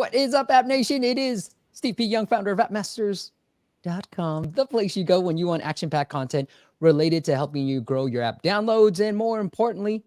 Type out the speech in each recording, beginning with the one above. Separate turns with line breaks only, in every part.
What is up, App Nation? It is Steve P. Young, founder of appmasters.com, the place you go when you want action-packed content related to helping you grow your app downloads and, more importantly,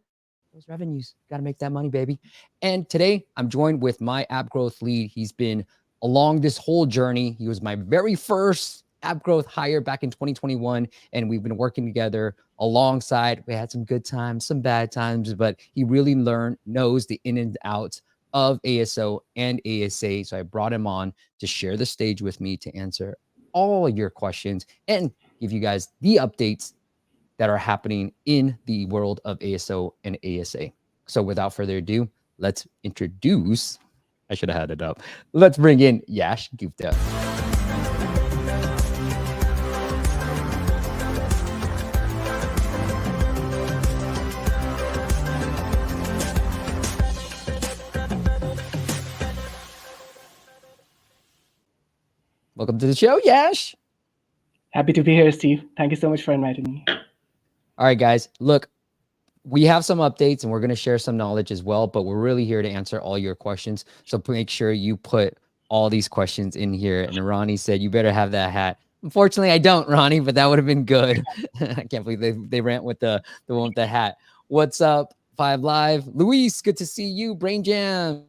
those revenues. Got to make that money, baby. And today I'm joined with my app growth lead. He's been along this whole journey. He was my very first app growth hire back in 2021, and we've been working together alongside. We had some good times, some bad times, but he really knows the in and outs of ASO and ASA. So I brought him on to share the stage with me to answer all your questions and give you guys the updates that are happening in the world of ASO and ASA. So without further ado, let's introduce, I should have had it up. Let's bring in Yash Gupta. Welcome to the show, Yash.
Happy to be here, Steve. Thank you so much for inviting me.
All right, guys, look, we have some updates and we're going to share some knowledge as well, but we're really here to answer all your questions. So make sure you put all these questions in here. And Ronnie said, you better have that hat. Unfortunately, I don't, Ronnie, but that would have been good. I can't believe they ran with the one with the hat. What's up, 5 Live? Luis, good to see you. Brain Jam.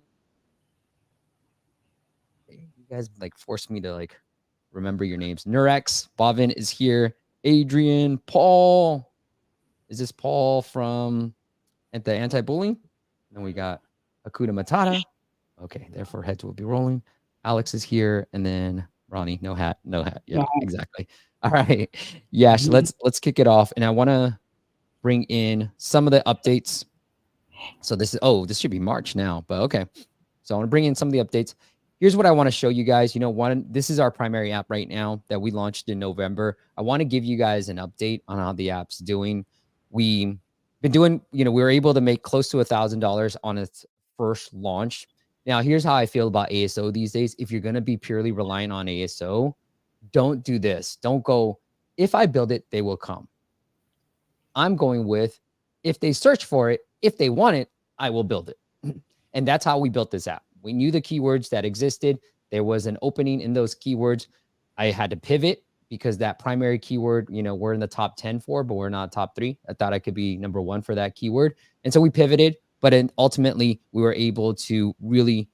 You guys like forced me to like remember your names. Nurex, Bovin is here. Adrian, Paul. Is this Paul from the anti-bullying? Then we got Akuda Matata. Okay, therefore heads will be rolling. Alex is here, and then Ronnie, no hat. Yeah, exactly. All right, Yash, let's kick it off, and I want to bring in some of the updates. So this should be March now, but okay. So I want to bring in some of the updates. Here's what I want to show you guys. This is our primary app right now that we launched in November. I want to give you guys an update on how the app's doing. We've been doing, we were able to make close to $1,000 on its first launch. Now, here's how I feel about ASO these days. If you're going to be purely relying on ASO, don't do this. Don't go, if I build it, they will come. I'm going with, if they search for it, if they want it, I will build it. And that's how we built this app. We knew the keywords that existed. There was an opening in those keywords. I had to pivot because that primary keyword, we're in the top 10 for, but we're not top 3. I thought I could be number 1 for that keyword. And so we pivoted, but ultimately we were able to really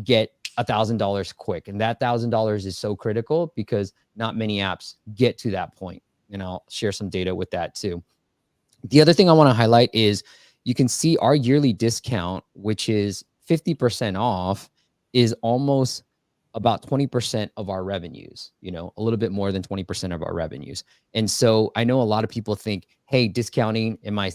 get $1,000 quick. And that $1,000 is so critical because not many apps get to that point. And I'll share some data with that too. The other thing I want to highlight is you can see our yearly discount, which is 50% off, is almost about 20% of our revenues, a little bit more than 20% of our revenues. And so I know a lot of people think, hey, discounting, am I,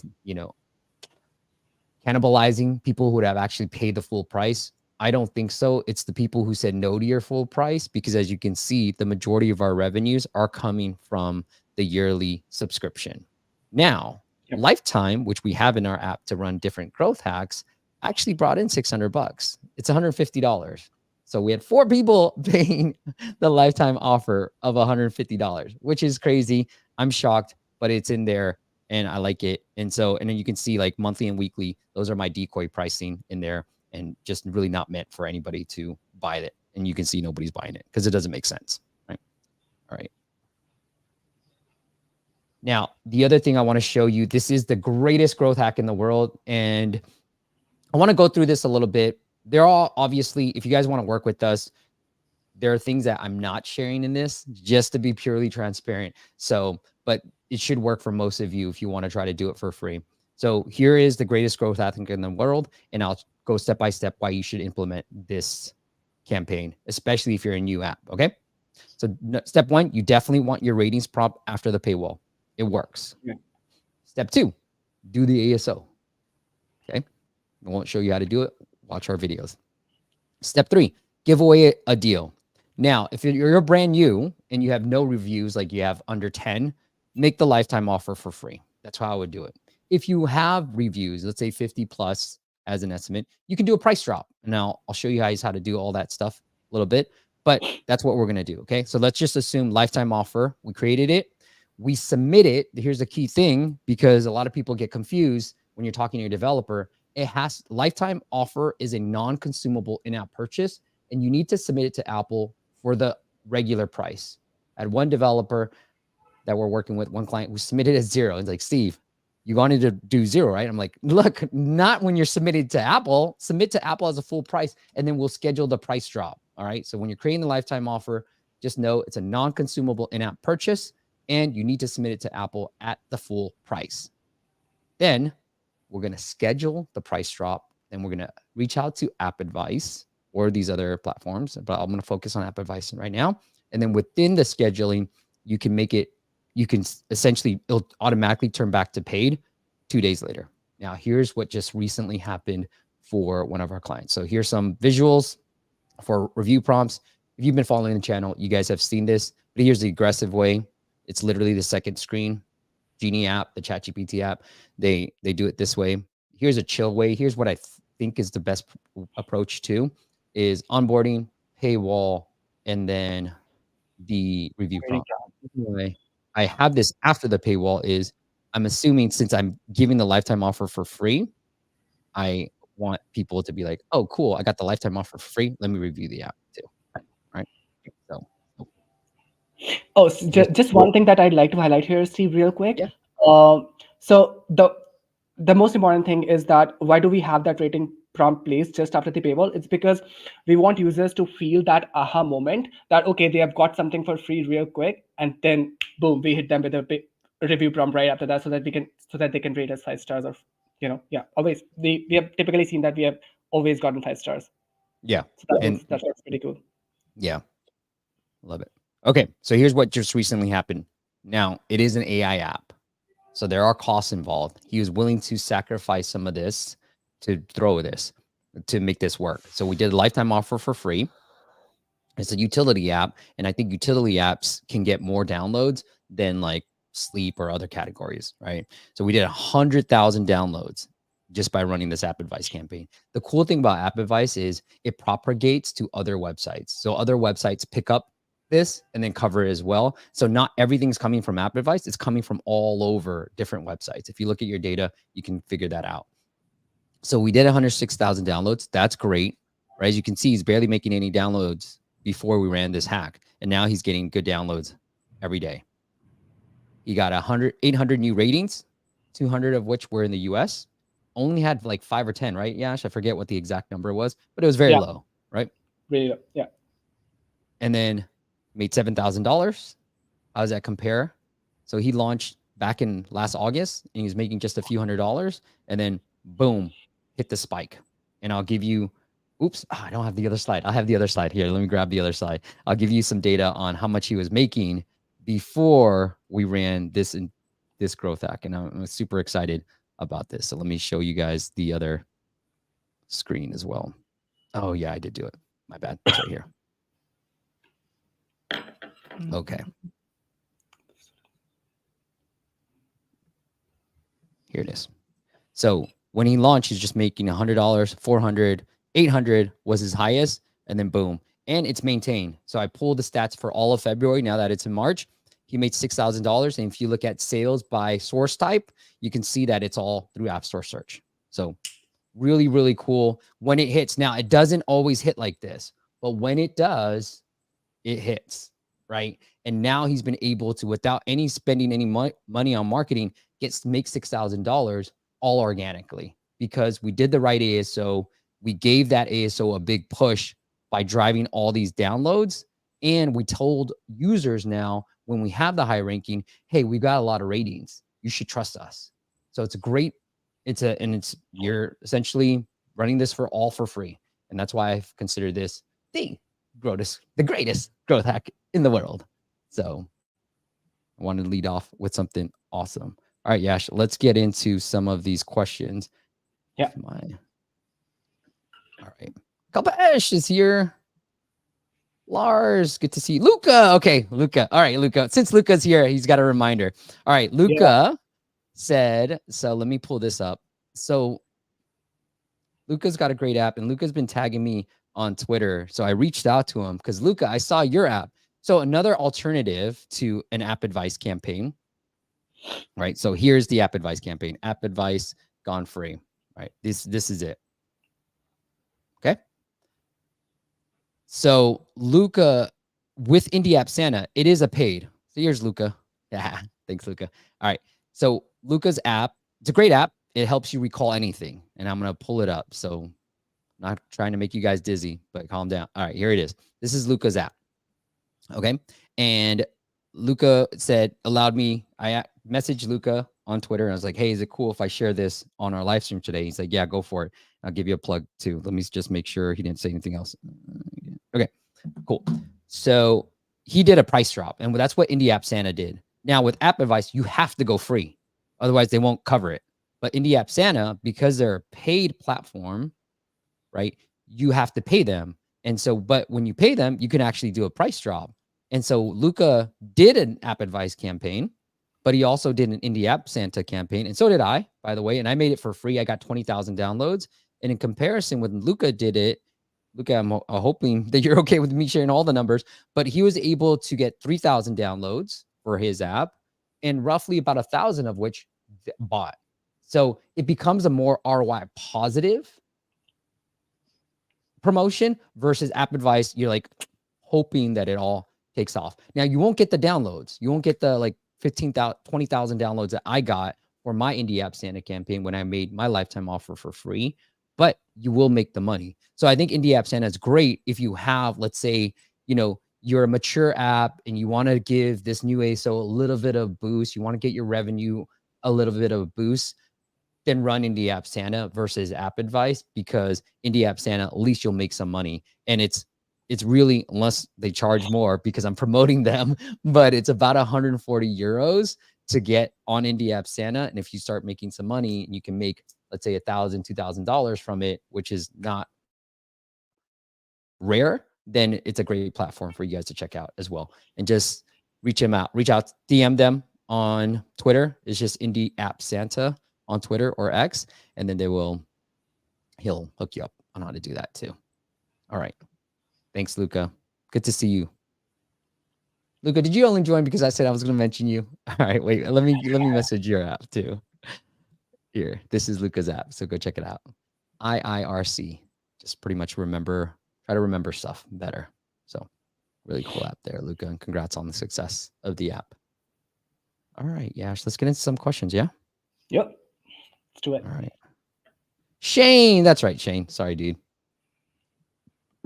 cannibalizing people who would have actually paid the full price? I don't think so. It's the people who said no to your full price, because as you can see, the majority of our revenues are coming from the yearly subscription. Now, Lifetime, which we have in our app to run different growth hacks, actually brought in $600. It's $150. So we had 4 people paying the lifetime offer of $150, which is crazy. I'm shocked, but it's in there and I like it. And then you can see monthly and weekly, those are my decoy pricing in there, and just really not meant for anybody to buy it. And you can see nobody's buying it because it doesn't make sense, right? All right. Now, the other thing I want to show you, this is the greatest growth hack in the world. And I want to go through this a little bit. They're all, obviously, if you guys want to work with us, there are things that I'm not sharing in this just to be purely transparent. So, but it should work for most of you if you want to try to do it for free. So here is the greatest growth hack in the world. And I'll go step by step why you should implement this campaign, especially if you're a new app. Okay. So step 1, you definitely want your ratings prompt after the paywall. It works. Yeah. Step 2, do the ASO. Okay. I won't show you how to do it. Watch our videos. Step 3, give away a deal. Now, if you're brand new and you have no reviews, like you have under 10, make the lifetime offer for free. That's how I would do it. If you have reviews, let's say 50 plus as an estimate, you can do a price drop. And now I'll show you guys how to do all that stuff a little bit, but that's what we're going to do. Okay. So let's just assume lifetime offer. We created it. We submit it. Here's the key thing, because a lot of people get confused when you're talking to your developer. It has lifetime offer is a non-consumable in-app purchase and you need to submit it to Apple for the regular price. I had one developer that we're working with, one client who submitted at zero. It's like, Steve, you wanted to do zero, right? I'm like, look, not when you're submitted to Apple. Submit to Apple as a full price, and then we'll schedule the price drop. All right. So when you're creating the lifetime offer, just know it's a non-consumable in-app purchase, and you need to submit it to Apple at the full price. Then we're going to schedule the price drop. Then we're going to reach out to App Advice or these other platforms, but I'm going to focus on App Advice right now. And then within the scheduling, you can make it, you can essentially, it'll automatically turn back to paid 2 days later. Now, here's what just recently happened for one of our clients. So here's some visuals for review prompts. If you've been following the channel, you guys have seen this, but here's the aggressive way. It's literally the second screen. Genie app, the ChatGPT app, they do it this way. Here's a chill way. Here's what I think is the best approach to is onboarding, paywall, and then the review prompt. Anyway, I have this after the paywall is I'm assuming since I'm giving the lifetime offer for free, I want people to be like, oh, cool, I got the lifetime offer for free. Let me review the app too. Right. So
Oh, so just one thing that I'd like to highlight here, Steve, real quick.
Yeah.
So the most important thing is that why do we have that rating prompt placed just after the paywall? It's because we want users to feel that aha moment that, okay, they have got something for free real quick, and then boom, we hit them with a review prompt right after that, so that they can rate us 5 stars, or always we have typically seen that we have always gotten 5 stars.
Yeah.
So that's pretty cool.
Yeah. Love it. Okay, so here's what just recently happened. Now, it is an AI app, so there are costs involved. He was willing to sacrifice some of this to throw this, to make this work. So we did a lifetime offer for free. It's a utility app, and I think utility apps can get more downloads than like sleep or other categories, right? So we did 100,000 downloads just by running this App Advice campaign. The cool thing about App Advice is it propagates to other websites. So other websites pick up this and then cover it as well. So not everything's coming from App Advice. It's coming from all over different websites. If you look at your data, you can figure that out. So we did 106,000 downloads. That's great, right? As you can see, he's barely making any downloads before we ran this hack. And now he's getting good downloads every day. He got 800 new ratings, 200 of which were in the US. Only had like 5 or 10, right, Yash? I forget what the exact number was, but it was very low, right?
Really low, yeah.
And then made $7,000. How does that compare? So he launched back in last August, and he was making just a few $100s, and then boom, hit the spike. And I'll give you, oops, I don't have the other slide. I'll have the other slide here. Let me grab the other slide. I'll give you some data on how much he was making before we ran this growth hack, and I'm super excited about this. So let me show you guys the other screen as well. Oh yeah, I did do it. My bad. It's right here. Okay. Here it is. So when he launched, he's just making $100, 400, 800 was his highest, and then boom. And it's maintained. So I pulled the stats for all of February. Now that it's in March, he made $6,000. And if you look at sales by source type, you can see that it's all through App Store search. So really, really cool when it hits. Now, it doesn't always hit like this, but when it does, it hits, right? And now he's been able to, without any spending any money on marketing, make $6,000 all organically because we did the right ASO. We gave that ASO a big push by driving all these downloads. And we told users now when we have the high ranking, hey, we've got a lot of ratings. You should trust us. So it's a great, you're essentially running this for all for free. And that's why I've considered this the greatest growth hack in the world. So I wanted to lead off with something awesome. All right, Yash, let's get into some of these questions.
Yeah.
All right. Kalpesh is here. Lars, good to see you. Luca. Okay, Luca. All right, Luca. Since Luca's here, he's got a reminder. All right, Luca said, so let me pull this up. So Luca's got a great app, and Luca's been tagging me on Twitter. So I reached out to him because Luca, I saw your app. So another alternative to an App Advice campaign, right? So here's the App Advice campaign. App Advice gone free, right? This is it. Okay. So Luca with Indie App Santa, it is a paid. So here's Luca. Yeah, thanks, Luca. All right. So Luca's app, it's a great app. It helps you recall anything. And I'm gonna pull it up. So not trying to make you guys dizzy, but calm down. All right, here it is. This is Luca's app. Okay. And Luca said, allowed me, I messaged Luca on Twitter and I was like, hey, is it cool if I share this on our live stream today? He's like, yeah, go for it. I'll give you a plug too. Let me just make sure he didn't say anything else. Okay, cool. So he did a price drop, and that's what Indie App Santa did. Now with App Advice, you have to go free. Otherwise, they won't cover it. But Indie App Santa, because they're a paid platform, right? You have to pay them. And so, but when you pay them, you can actually do a price drop. And so Luca did an App Advice campaign, but he also did an Indie App Santa campaign. And so did I, by the way. And I made it for free. I got 20,000 downloads. And in comparison, when Luca did it, Luca, I'm hoping that you're okay with me sharing all the numbers, but he was able to get 3,000 downloads for his app and roughly about 1,000 of which bought. So it becomes a more ROI positive promotion versus App Advice. You're like hoping that it all takes off. Now you won't get the downloads. You won't get the like 15,000, 20,000 downloads that I got for my Indie App Santa campaign when I made my lifetime offer for free, but you will make the money. So I think Indie App Santa is great if you have, let's say, you're a mature app and you want to give this new ASO a little bit of boost. You want to get your revenue a little bit of a boost. Then run Indie App Santa versus App Advice, because Indie App Santa, at least you'll make some money. And it's really, unless they charge more because I'm promoting them, but it's about 140 euros to get on Indie App Santa. And if you start making some money, you can make, let's say, $1,000, $2,000 from it, which is not rare, then it's a great platform for you guys to check out as well. And just reach out, DM them on Twitter. It's just Indie App Santa on Twitter or X, and then he'll hook you up on how to do that too. All right. Thanks, Luca. Good to see you. Luca, did you only join because I said I was going to mention you? All right, wait. Let me message your app too. Here, this is Luca's app, so go check it out. IIRC. Just pretty much try to remember stuff better. So really cool app there, Luca, and congrats on the success of the app. All right, Yash, let's get into some questions, yeah?
Yep. Let's do it.
All right. Shane, that's right, Shane. Sorry, dude.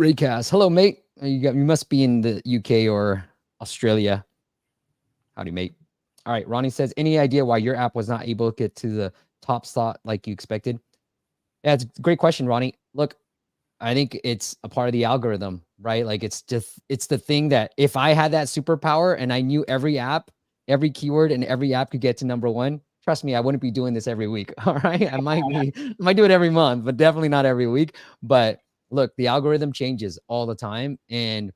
Raycast. Hello, mate. You must be in the UK or Australia. Howdy, mate. All right. Ronnie says, any idea why your app was not able to get to the top slot like you expected? Yeah, it's a great question, Ronnie. Look, I think it's a part of the algorithm, right? Like it's the thing that if I had that superpower and I knew every app, every keyword and every app could get to number one, trust me, I wouldn't be doing this every week. All right. I might do it every month, but definitely not every week. But look, the algorithm changes all the time. And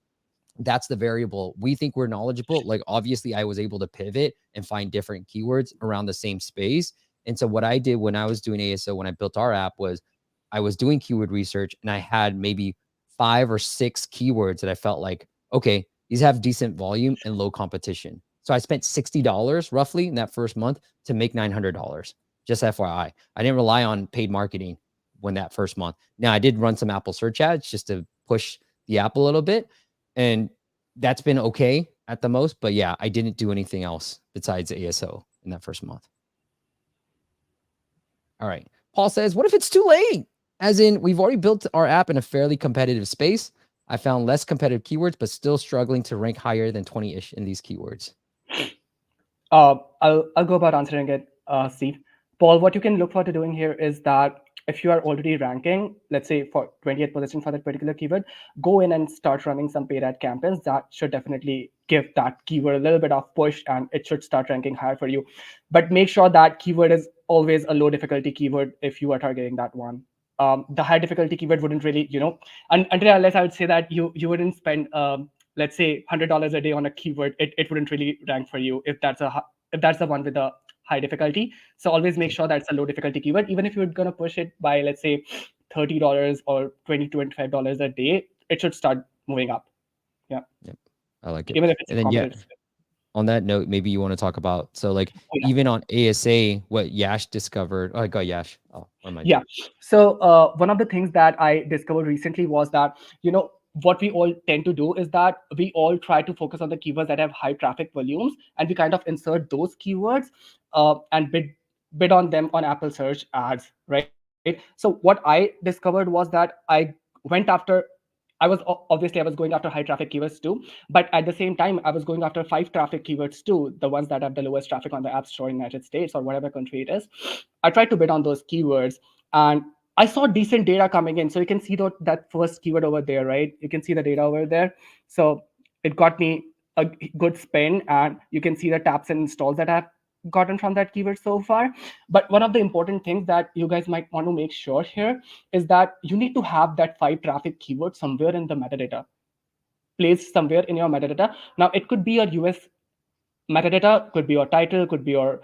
that's the variable. We think we're knowledgeable. Like obviously I was able to pivot and find different keywords around the same space. And so what I did when I was doing ASO, when I built our app, was I was doing keyword research and I had maybe 5 or 6 keywords that I felt like, okay, these have decent volume and low competition. So I spent $60 roughly in that first month to make $900. Just FYI. I didn't rely on paid marketing when that first month. Now I did run some Apple search ads just to push the app a little bit. And that's been okay at the most. But yeah, I didn't do anything else besides ASO in that first month. All right. Paul says, what if it's too late? As in, we've already built our app in a fairly competitive space. I found less competitive keywords, but still struggling to rank higher than 20-ish in these keywords.
I'll go about answering it, Steve. Paul, what you can look forward to doing here is that if you are already ranking, let's say for 20th position for that particular keyword, go in and start running some paid ad campaigns. That should definitely give that keyword a little bit of push and it should start ranking higher for you. But make sure that keyword is always a low difficulty keyword if you are targeting that one. The high difficulty keyword wouldn't really, until unless I would say that you wouldn't spend, let's say $100 a day on a keyword, it wouldn't really rank for you if that's the one with a high difficulty. So always make sure that's a low difficulty keyword. Even if you're going to push it by, let's say, $30 or $20, $25 a day, it should start moving up. Yeah.
Yep. I like it.
Even if it's
and then,
competitive.
On that note, maybe you want to talk about, so like even on ASA, what Yash discovered. Oh, go Yash. Oh, what am I doing?
Yeah. So one of the things that I discovered recently was that, what we all tend to do is that we all try to focus on the keywords that have high traffic volumes, and we kind of insert those keywords and bid on them on Apple search ads, right? So what I discovered was that I went after, obviously I was going after high traffic keywords too, but at the same time I was going after 5 traffic keywords too, the ones that have the lowest traffic on the App Store in United States or whatever country it is. I tried to bid on those keywords, and I saw decent data coming in. So you can see that first keyword over there, right? You can see the data over there. So it got me a good spin, and you can see the taps and installs that I've gotten from that keyword so far. But one of the important things that you guys might want to make sure here is that you need to have that 5 traffic keyword somewhere in the metadata, placed somewhere in your metadata. Now it could be your US metadata, could be your title, could be your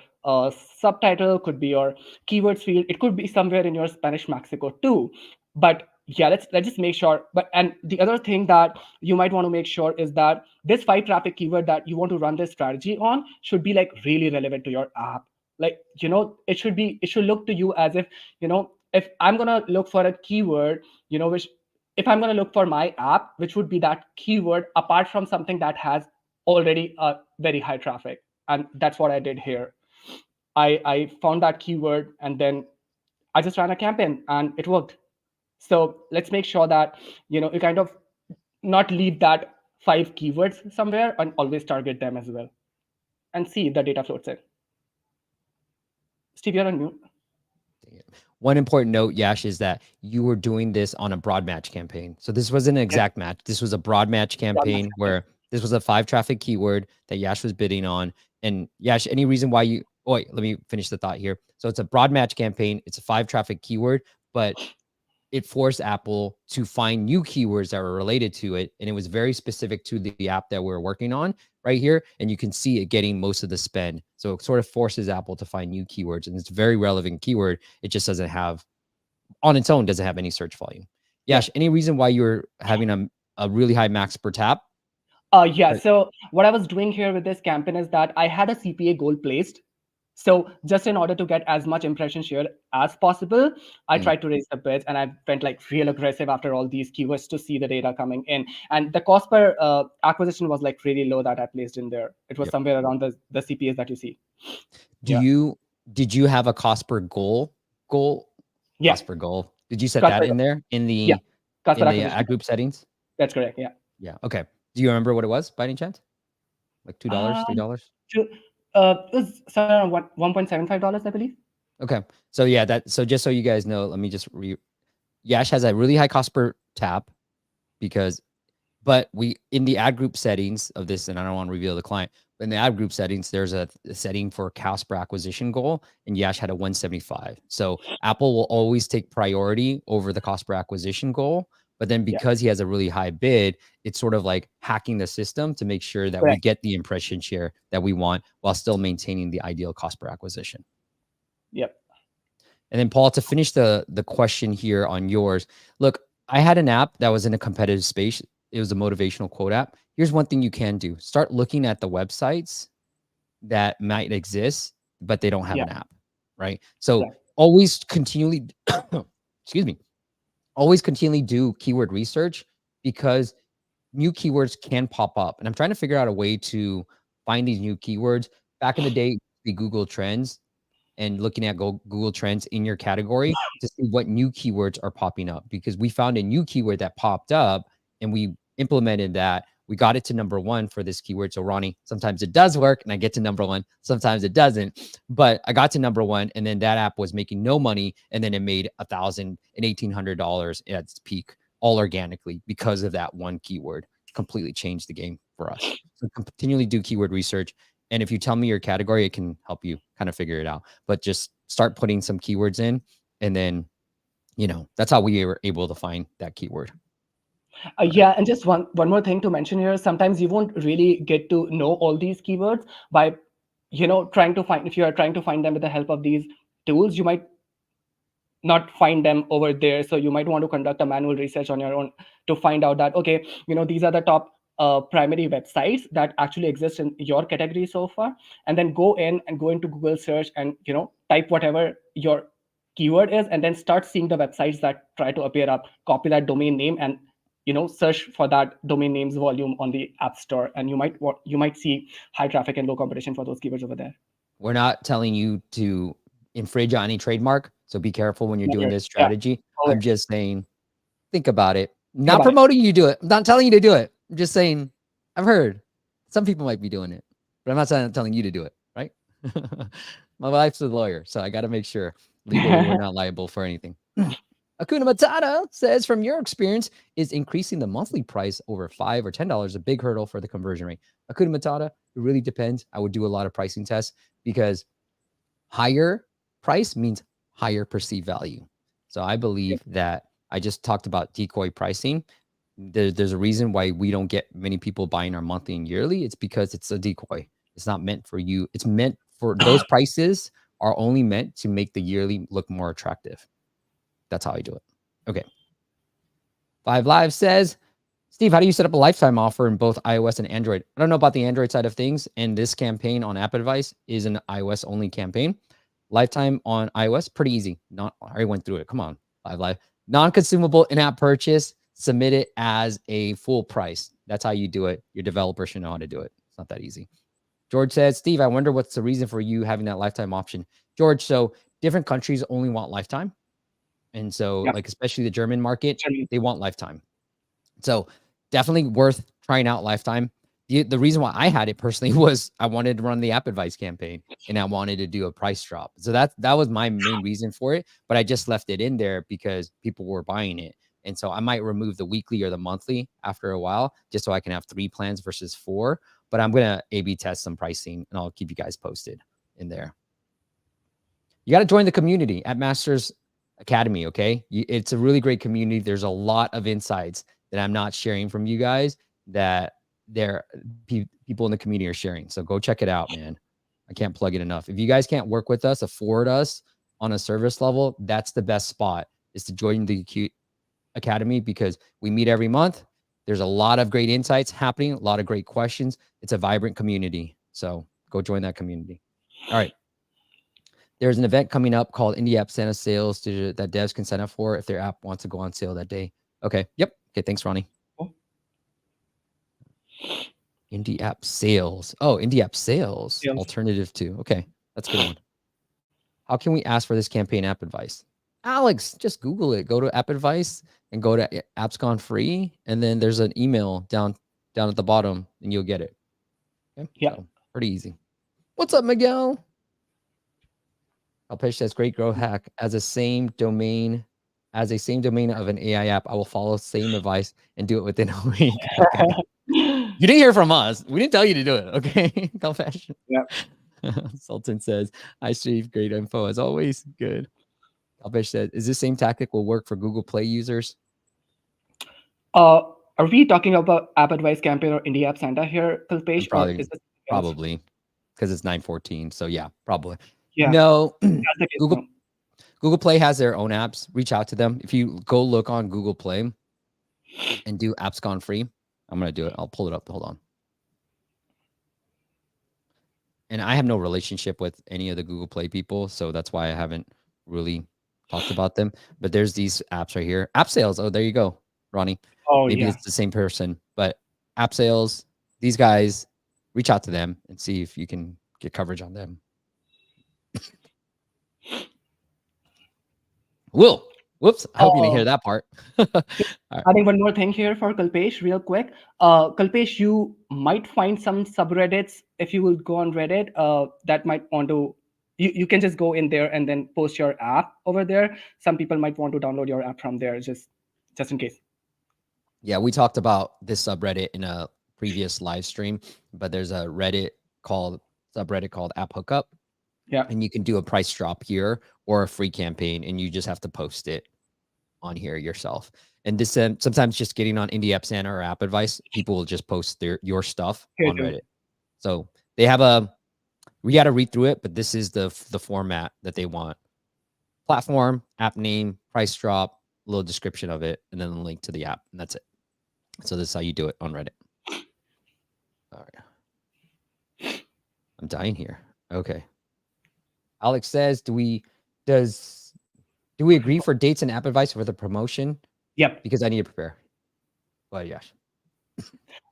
subtitle, could be your keywords field, it could be somewhere in your Spanish Mexico too. But yeah, let's just make sure. But and the other thing that you might want to make sure is that this 5 traffic keyword that you want to run this strategy on should be like really relevant to your app. Like, it should look to you as if, if I'm gonna look for a keyword, which, if I'm going to look for my app, which would be that keyword apart from something that has already a very high traffic. And that's what I did here. I found that keyword, and then I just ran a campaign and it worked. So let's make sure that you kind of not leave that 5 keywords somewhere, and always target them as well, and see if the data floats in. Steve, you're on mute.
One important note, Yash, is that you were doing this on a broad match campaign. So this wasn't an
Yes,
exact match. This was a broad match
broad match
campaign
campaign.
where this was a 5 traffic keyword that Yash was bidding on. And Yash, any reason why you, oh, wait, let me finish the thought here. So it's a broad match campaign. It's a 5 traffic keyword, but it forced Apple to find new keywords that were related to it. And it was very specific to the app that we're working on right here. And you can see it getting most of the spend. So it sort of forces Apple to find new keywords. And it's a very relevant keyword. It just doesn't have, on its own, doesn't have any search volume.
Yeah.
Yash, any reason why you're having a really high max per tap?
Yeah. So what I was doing here with this campaign is that I had a CPA goal placed. So just in order to get as much impression share as possible, I
Mm,
tried to raise the bids, and I went like real aggressive after all these keywords to see the data coming in. And the cost per acquisition was like really low that I placed in there. It was
yep.
somewhere around the CPAs that you see.
Do
Yeah.
you did you have a cost per goal
Yeah.
cost per goal? Did you set
Cost
that
per,
in there
yeah. Cost
in
per
the
acquisition.
ad group settings?
That's correct. Yeah.
Yeah. Okay. Do you remember what it was by any chance? Like $2,
Um,
$3?
to, it was somewhere around $1.75, I believe.
Okay. So yeah, so just so you guys know, let me just Yash has a really high cost per tap because, but we, in the ad group settings of this, and I don't want to reveal the client, but in the ad group settings, there's a setting for cost per acquisition goal, and Yash had a 175. So Apple will always take priority over the cost per acquisition goal. But then
Yeah.
because he has a really high bid, it's sort of like hacking the system to make sure that we
Correct.
get the impression share that we want while still maintaining the ideal cost per acquisition.
Yep.
And then Paul, to finish the question here on yours, look, I had an app that was in a competitive space. It was a motivational quote app. Here's one thing you can do. Start looking at the websites that might exist, but they don't have
Yeah.
an app, right? So
Correct.
always continually, excuse me, always continually do keyword research because new keywords can pop up. And I'm trying to figure out a way to find these new keywords. Back in the day, the Google Trends, and looking at Google Trends in your category to see what new keywords are popping up, because we found a new keyword that popped up and we implemented that. We got it to number 1 for this keyword. So Ronnie, sometimes it does work and I get to number 1, sometimes it doesn't, but I got to number 1, and then that app was making no money. And then it made $1,000 and $1,800 at its peak, all organically, because of that one keyword. Completely changed the game for us. So continually do keyword research. And if you tell me your category, it can help you kind of figure it out. But just start putting some keywords in, and then, that's how we were able to find that keyword. Okay.
Yeah, and just one more thing to mention here. Sometimes you won't really get to know all these keywords by, trying to find. If you are trying to find them with the help of these tools, you might not find them over there. So you might want to conduct a manual research on your own to find out that, okay, these are the top primary websites that actually exist in your category so far, and then go in and go into Google search and type whatever your keyword is, and then start seeing the websites that try to appear up. Copy that domain name and search for that domain names volume on the app store, and you might see high traffic and low competition for those keywords over there.
We're not telling you to infringe on any trademark, so be careful when you're doing
Okay.
this
Yeah,
strategy. I'm
always
just saying, think about it.
think
Not
about it.
promoting you do it. I'm not telling you to do it. I'm just saying, I've heard some people might be doing it, but I'm not telling you to do it, right? My wife's a lawyer, so I got to make sure legally we're not liable for anything. Akuna Matata says, from your experience, is increasing the monthly price over $5 or $10 a big hurdle for the conversion rate? Akuna Matata, it really depends. I would do a lot of pricing tests because higher price means higher perceived value. So I believe that I just talked about decoy pricing. There's a reason why we don't get many people buying our monthly and yearly. It's because it's a decoy. It's not meant for you. It's meant for those prices are only meant to make the yearly look more attractive. That's how I do it. Okay. 5Live says, Steve, how do you set up a lifetime offer in both iOS and Android? I don't know about the Android side of things, and this campaign on App Advice is an iOS only campaign. Lifetime on iOS, pretty easy. I already went through it. Come on, 5Live. Non-consumable in-app purchase, submit it as a full price. That's how you do it. Your developer should know how to do it. It's not that easy. George says, Steve, I wonder what's the reason for you having that lifetime option. George, so different countries only want lifetime. And so,
Yeah,
like, especially the German market,
generally.
they want lifetime. So definitely worth trying out lifetime. The reason why I had it personally was I wanted to run the App Advice campaign and I wanted to do a price drop. So that was my main reason for it. But I just left it in there because people were buying it. And so I might remove the weekly or the monthly after a while, just so I can have 3 plans versus 4. But I'm going to A/B test some pricing and I'll keep you guys posted in there. You got to join the community at Masters Academy, okay? It's a really great community. There's a lot of insights that I'm not sharing from you guys that people in the community are sharing. So go check it out, man. I can't plug it enough. If you guys can't work with us, afford us on a service level, that's the best spot is to join the Academy because we meet every month. There's a lot of great insights happening, a lot of great questions. It's a vibrant community. So go join that community. All right. There's an event coming up called Indie App Santa Sales that devs can sign up for if their app wants to go on sale that day. Okay. Yep. Okay. Thanks, Ronnie.
Oh.
Indie App Sales. Oh, Indie App Sales.
Sales.
Alternative to. Okay. That's a good one. How can we ask for this campaign app advice? Alex, just Google it. Go to App Advice and go to Apps Gone Free. And then there's an email down at the bottom and you'll get it. Okay.
Yeah.
So pretty easy. What's up, Miguel? I'll pitch this great growth hack as a same domain of an AI app. I will follow same advice and do it within a week. Okay. You didn't hear from us. We didn't tell you to do it. Okay. Confession.
Yeah.
Sultan says, I Steve, great info as always. Good. Kalpesh said, is this same tactic will work for Google Play users?
Are we talking about App Advice campaign or Indie App Santa here, Kalpesh, or is it
Probably because it's 914. So yeah, probably.
Yeah.
No,
That's the case, no.
Google Play has their own apps. Reach out to them. If you go look on Google Play and do Apps Gone Free, I'm going to do it. I'll pull it up. Hold on. And I have no relationship with any of the Google Play people, so that's why I haven't really talked about them. But there's these apps right here. App Sales. Oh, there you go, Ronnie.
Oh,
maybe
yeah.
it's the same person, but App Sales, these guys, reach out to them and see if you can get coverage on them. Whoops. I hope you didn't hear that part.
Right. Adding one more thing here for Kalpesh, real quick. Kalpesh, you might find some subreddits if you will go on Reddit that might want to. You can just go in there and then post your app over there. Some people might want to download your app from there, just in case.
Yeah, we talked about this subreddit in a previous live stream, but there's a subreddit called App Hookup.
Yeah.
And you can do a price drop here or a free campaign, and you just have to post it on here yourself. And this sometimes just getting on Indie App Santa or App Advice, people will just post your stuff on Reddit. So they have we got to read through it, but this is the format that they want: platform, app name, price drop, a little description of it, and then a link to the app, and that's it. So this is how you do it on Reddit. All right, I'm dying here. Okay. Alex says, do we agree for dates and app advice for the promotion?
Yep.
Because I need to prepare. Go ahead, Yash.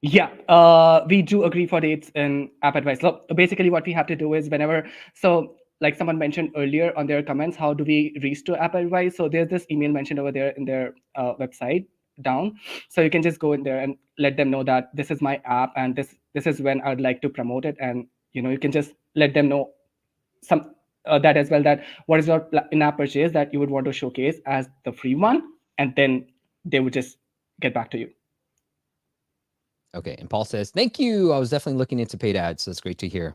Yeah, we do agree for dates in app advice. So basically, what we have to do is whenever, so like someone mentioned earlier on their comments, how do we reach to app advice? So there's this email mentioned over there in their website down. So you can just go in there and let them know that this is my app and this is when I'd like to promote it, and you can just let them know some that as well, that what is your in-app purchase that you would want to showcase as the free one, and then they would just get back to you.
Okay. And Paul says, thank you. I was definitely looking into paid ads. So that's great to hear.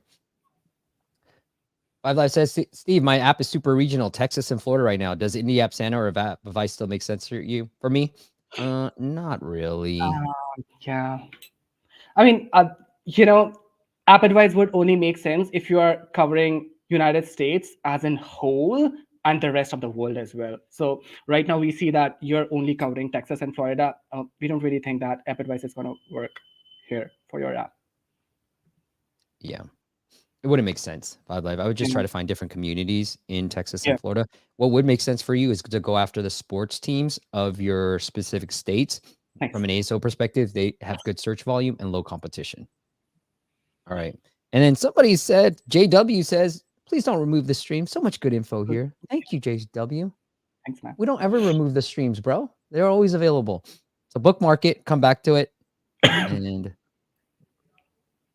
Five Live says, Steve, my app is super regional, Texas and Florida right now. Does Indie App Santa or app advice still make sense for you? For me? Not really.
Yeah. I mean, you know, app advice would only make sense if you are covering United States as in whole and the rest of the world as well. So right now we see that you're only covering Texas and Florida. We don't really think that app advice is going to work here for your app.
Yeah. It wouldn't make sense. Five Live. I would just
Yeah.
try to find different communities in Texas
Yeah.
and Florida. What would make sense for you is to go after the sports teams of your specific states. From
Thanks.
an ASO perspective, they have good search volume and low competition. All right. And then somebody said, JW says, please don't remove the stream. So much good info here. Thank you, JW.
Thanks, man.
We don't ever remove the streams, bro. They're always available. So bookmark it, come back to it. And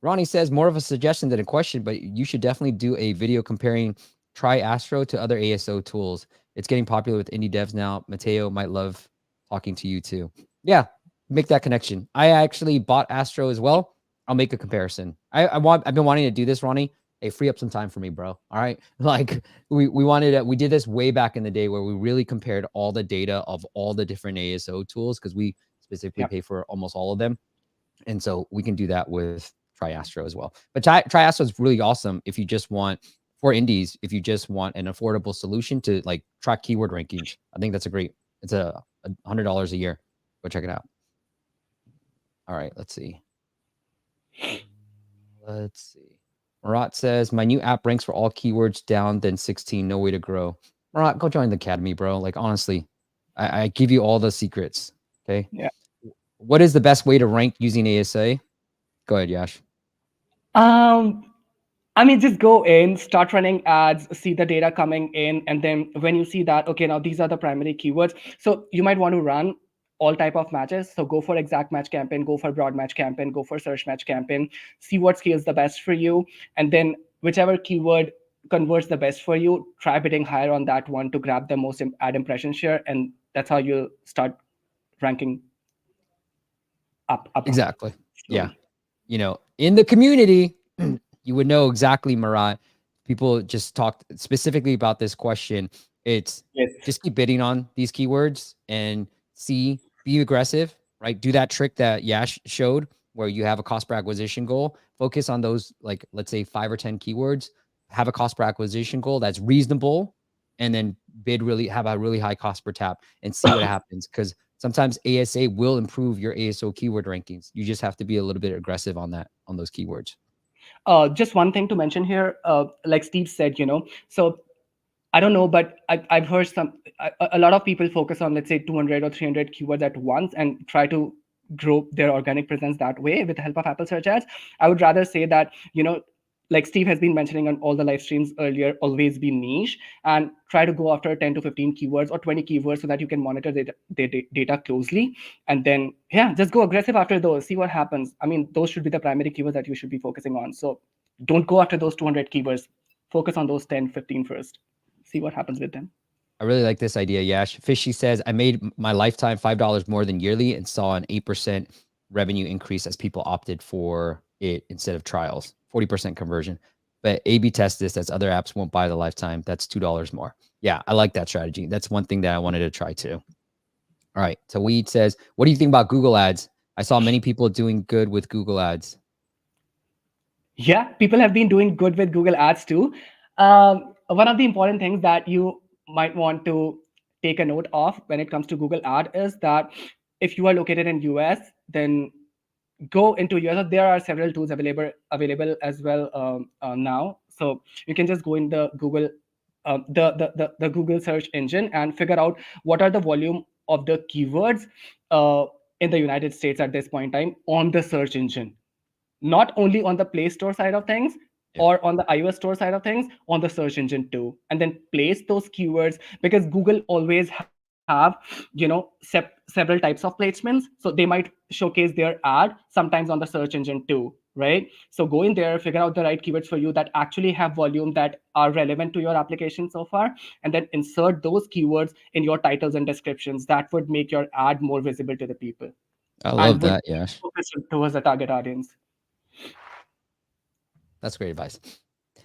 Ronnie says, more of a suggestion than a question, but you should definitely do a video comparing TriAstro to other ASO tools. It's getting popular with indie devs now. Mateo might love talking to you too. Yeah, make that connection. I actually bought Astro as well. I'll make a comparison. I've been wanting to do this, Ronnie. Hey, free up some time for me, bro. All right. Like we did this way back in the day where we really compared all the data of all the different ASO tools because we specifically
Yep.
pay for almost all of them. And so we can do that with TriAstro as well. But TriAstro is really awesome if you just want, for indies, if you just want an affordable solution to like track keyword rankings. I think that's it's a $100 a year. Go check it out. All right, let's see. Let's see. Marat says, my new app ranks for all keywords down than 16. No way to grow. Marat, go join the academy, bro. Like, honestly, I give you all the secrets. Okay.
Yeah.
What is the best way to rank using ASA? Go ahead, Yash.
Um, I mean, just go in, start running ads, see the data coming in, and then when you see that, okay, now these are the primary keywords. So you might want to run all type of matches. So go for exact match campaign, go for broad match campaign, go for search match campaign, see what scales the best for you, and then whichever keyword converts the best for you, try bidding higher on that one to grab the most ad impression share, and that's how you'll start ranking up
Exactly. Yeah.
slowly.
In the community, you would know exactly, Marat. People just talked specifically about this question. It's
Yes.
just keep bidding on these keywords and be aggressive, right? Do that trick that Yash showed where you have a cost per acquisition goal. Focus on those, like, let's say 5 or 10 keywords, have a cost per acquisition goal that's reasonable, and then have a really high cost per tap and see what happens. Because sometimes ASA will improve your ASO keyword rankings. You just have to be a little bit aggressive on those keywords.
Just one thing to mention here, like Steve said, so I don't know, but I've heard a lot of people focus on, let's say, 200 or 300 keywords at once and try to grow their organic presence that way with the help of Apple search ads. I would rather say that, like Steve has been mentioning on all the live streams earlier, always be niche and try to go after 10 to 15 keywords or 20 keywords so that you can monitor the data closely. And then, yeah, just go aggressive after those, see what happens. I mean, those should be the primary keywords that you should be focusing on. So don't go after those 200 keywords. Focus on those 10, 15 first. See what happens with them.
I really like this idea, Yash. Fishy says, I made my lifetime $5 more than yearly and saw an 8% revenue increase as people opted for it instead of trials, 40% conversion. But A/B test this as other apps won't buy the lifetime. That's $2 more. Yeah, I like that strategy. That's one thing that I wanted to try too. All right. So Weed says, what do you think about Google ads? I saw many people doing good with Google ads.
Yeah, people have been doing good with Google Ads too. One of the important things that you might want to take a note of when it comes to Google Ad is that if you are located in US, then go into US. There are several tools available as well now. So you can just go in the Google the Google search engine and figure out what are the volume of the keywords in the United States at this point in time on the search engine, not only on the Play Store side of things
Yep.
or on the iOS store side of things, on the search engine too. And then place those keywords, because Google always have, several types of placements. So they might showcase their ad sometimes on the search engine too, right? So go in there, figure out the right keywords for you that actually have volume, that are relevant to your application so far, and then insert those keywords in your titles and descriptions. That would make your ad more visible to the people
I love
and would
that, Yash.
focus towards the target audience.
That's great advice.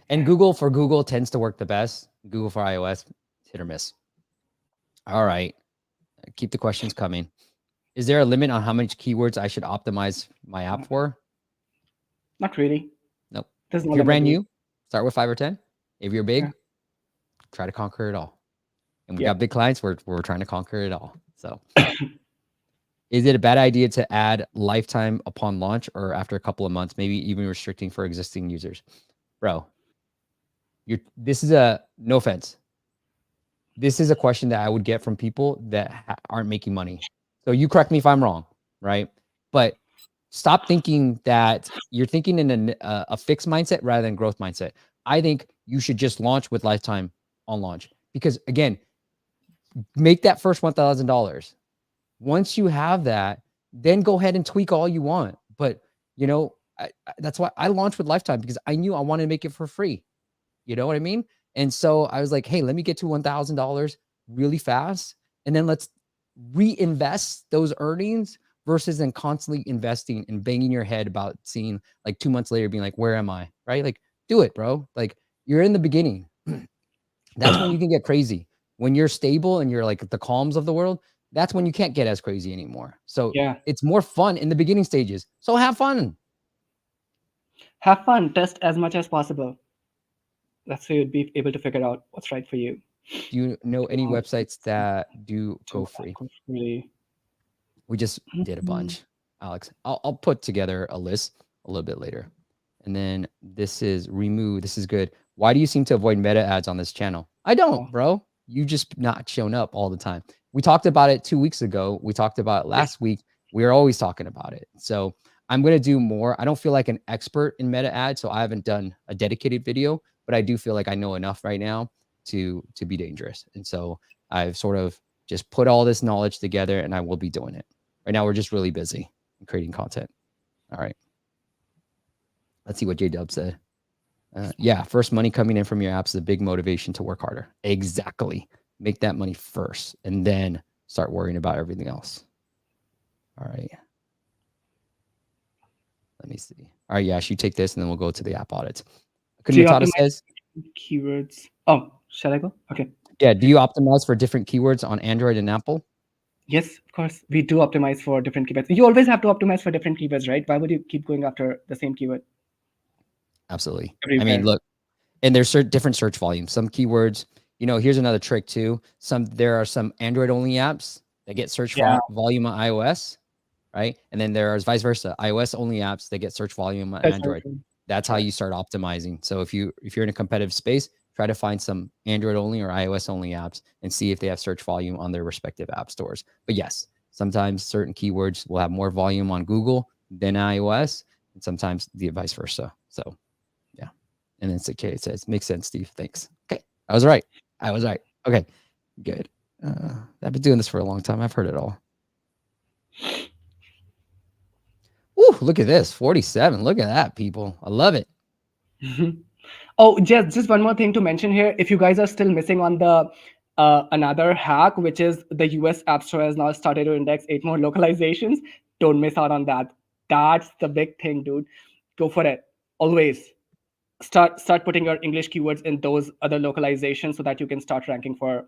And Google for Google tends to work the best. Google for iOS, hit or miss. All right. Keep the questions coming. Is there a limit on how much keywords I should optimize my app for?
Not really.
Nope.
There's
If
no
you're
limit,
brand
dude.
new, start with 5 or 10. If you're big,
Yeah.
try to conquer it all. And we
Yeah.
got big clients, we're trying to conquer it all. So is it a bad idea to add lifetime upon launch or after a couple of months, maybe even restricting for existing users? Bro, this is a no offense. This is a question that I would get from people that aren't making money. So you correct me if I'm wrong, right? But stop thinking that you're thinking in a fixed mindset rather than growth mindset. I think you should just launch with lifetime on launch because again, make that first $1,000. Once you have that, then go ahead and tweak all you want. But that's why I launched with lifetime because I knew I wanted to make it for free. You know what I mean? And so I was like, hey, let me get to $1,000 really fast. And then let's reinvest those earnings versus then constantly investing and banging your head about seeing like 2 months later being like, where am I? Right? Like, do it, bro. Like, you're in the beginning. That's when you can get crazy. When you're stable and you're like the calms of the world, that's when you can't get as crazy anymore. So
Yeah.
it's more fun in the beginning stages. So have fun.
Have fun. Test as much as possible. That's how you'd be able to figure out what's right for you.
Do you know
If you
any
want
websites that do go
to
free?
really.
We just did a bunch, Alex. I'll put together a list a little bit later. And then this is remove. This is good. Why do you seem to avoid meta ads on this channel? I don't,
Oh,
bro. You just not shown up all the time. We talked about it 2 weeks ago. We talked about it
yeah.
last week. We are always talking about it. So I'm going to do more. I don't feel like an expert in meta ads, so I haven't done a dedicated video, but I do feel like I know enough right now to be dangerous. And so I've sort of just put all this knowledge together and I will be doing it. Right now, we're just really busy creating content. All right. Let's see what J Dub said. Yeah, first money coming in from your apps is a big motivation to work harder. Exactly. Make that money first and then start worrying about everything else. All right. Let me see. All right, Yash, you take this and then we'll go to the app audits.
Do you
Kunmatata
optimize
says,
keywords? Oh, shall I go? Okay.
yeah, do you optimize for different keywords on Android and Apple?
Yes, of course. We do optimize for different keywords. You always have to optimize for different keywords, right? Why would you keep going after the same keyword
Absolutely. I mean,
everywhere?
look, and there's different search volumes. Some keywords, here's another trick too. There are some Android only apps that get search
Yeah,
volume on iOS, right? And then there's vice versa, iOS only apps that get search volume on
that's very
Android.
true.
That's how
Right.
you start optimizing. So if you're in a competitive space, try to find some Android only or iOS only apps and see if they have search volume on their respective app stores. But yes, sometimes certain keywords will have more volume on Google than iOS, and sometimes the vice versa. So yeah. And then it's okay. It says, makes sense, Steve. Thanks. Okay. I was right. Okay. Good. I've been doing this for a long time. I've heard it all. Woo, look at this. 47. Look at that, people. I love it.
Oh, just one more thing to mention here. If you guys are still missing on the another hack, which is the US App Store has now started to index 8 more localizations. Don't miss out on that. That's the big thing, dude. Go for it. Always start putting your English keywords in those other localizations so that you can start ranking for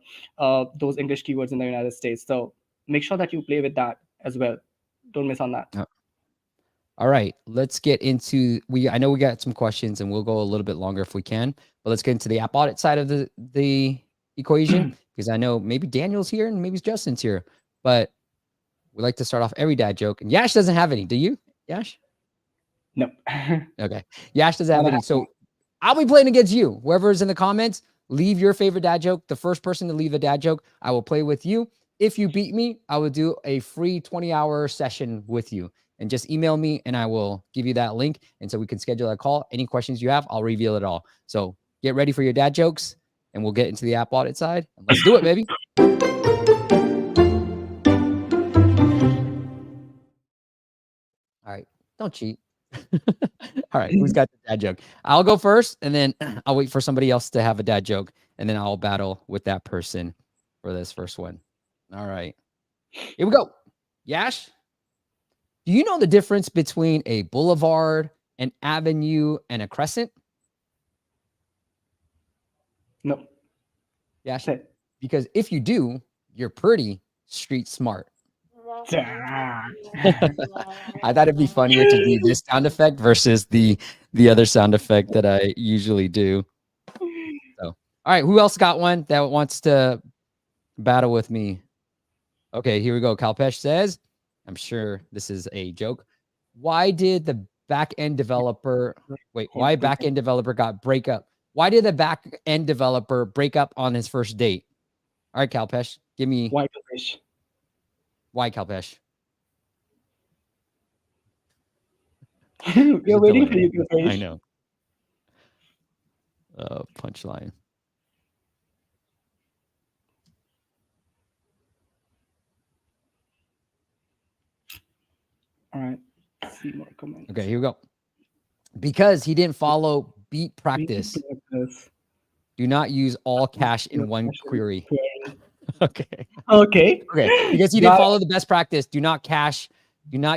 those English keywords in the United States. So make sure that you play with that as well. Don't miss on that.
All right, let's get into I know we got some questions and we'll go a little bit longer if we can, but let's get into the app audit side of the equation because I know maybe Daniel's here and maybe Justin's here, but we like to start off every dad joke. And Yash doesn't have any. Do you, Yash?
No.
Okay. Yash doesn't have
Never
any.
happened.
So I'll be playing against you. Whoever's in the comments, leave your favorite dad joke. The first person to leave a dad joke, I will play with you. If you beat me, I will do a free 20-hour session with you. And just email me and I will give you that link. And so we can schedule a call. Any questions you have, I'll reveal it all. So get ready for your dad jokes and we'll get into the app audit side. And let's do it, baby. All right. Don't cheat. All right. Who's got the dad joke? I'll go first and then I'll wait for somebody else to have a dad joke. And then I'll battle with that person for this first one. All right. Here we go. Yash, do you know the difference between a boulevard, an avenue, and a crescent?
No.
Yash,
Say.
because if you do, you're pretty street smart. I thought it'd be funnier to do this sound effect versus the other sound effect that I usually do. So, all right, who else got one that wants to battle with me? Okay, here we go. Kalpesh says, I'm sure this is a joke. Why did the back-end developer why back-end developer got breakup? Why did the back-end developer break up on his first date? All right, Kalpesh, give me
Why Kalpesh?
Why, Kalpesh?
We're waiting for you, Kalpesh.
I know. Punchline.
All right. See more comments.
Okay, here we go. Because he didn't follow beat practice. Do not use all cache in one query. Okay.
Okay.
Okay. Because he didn't follow the best practice. Do not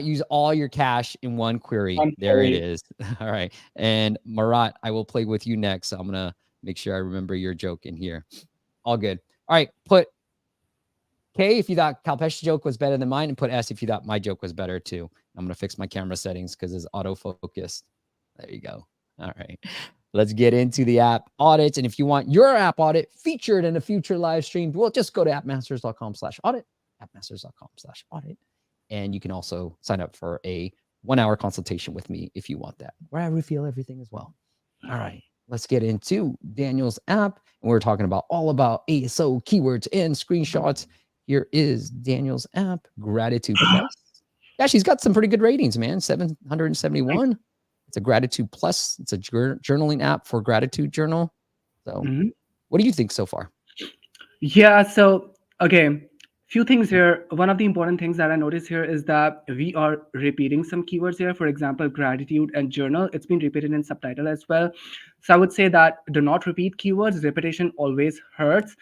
use all your cache in one query. There it is. All right. And Marat, I will play with you next. So I'm gonna make sure I remember your joke in here. All good. All right. Put K if you thought Kalpesh's joke was better than mine, and put S if you thought my joke was better too. I'm gonna fix my camera settings because it's autofocused. There you go. All right. Let's get into the app audits. And if you want your app audit featured in a future live stream, well, just go to appmasters.com/audit, appmasters.com/audit. And you can also sign up for a 1-hour consultation with me if you want that, where I reveal everything as well. All right, let's get into Daniel's app. And we're talking about all about ASO keywords and screenshots. Here is Daniel's app, Gratitude Plus. Yeah, she's got some pretty good ratings, man. 771. It's a Gratitude Plus. It's a journaling app for gratitude journal. So what do you think so far?
Yeah, so, okay, few things here. One of the important things that I notice here is that we are repeating some keywords here. For example, gratitude and journal. It's been repeated in subtitle as well. So I would say that do not repeat keywords. Repetition always hurts.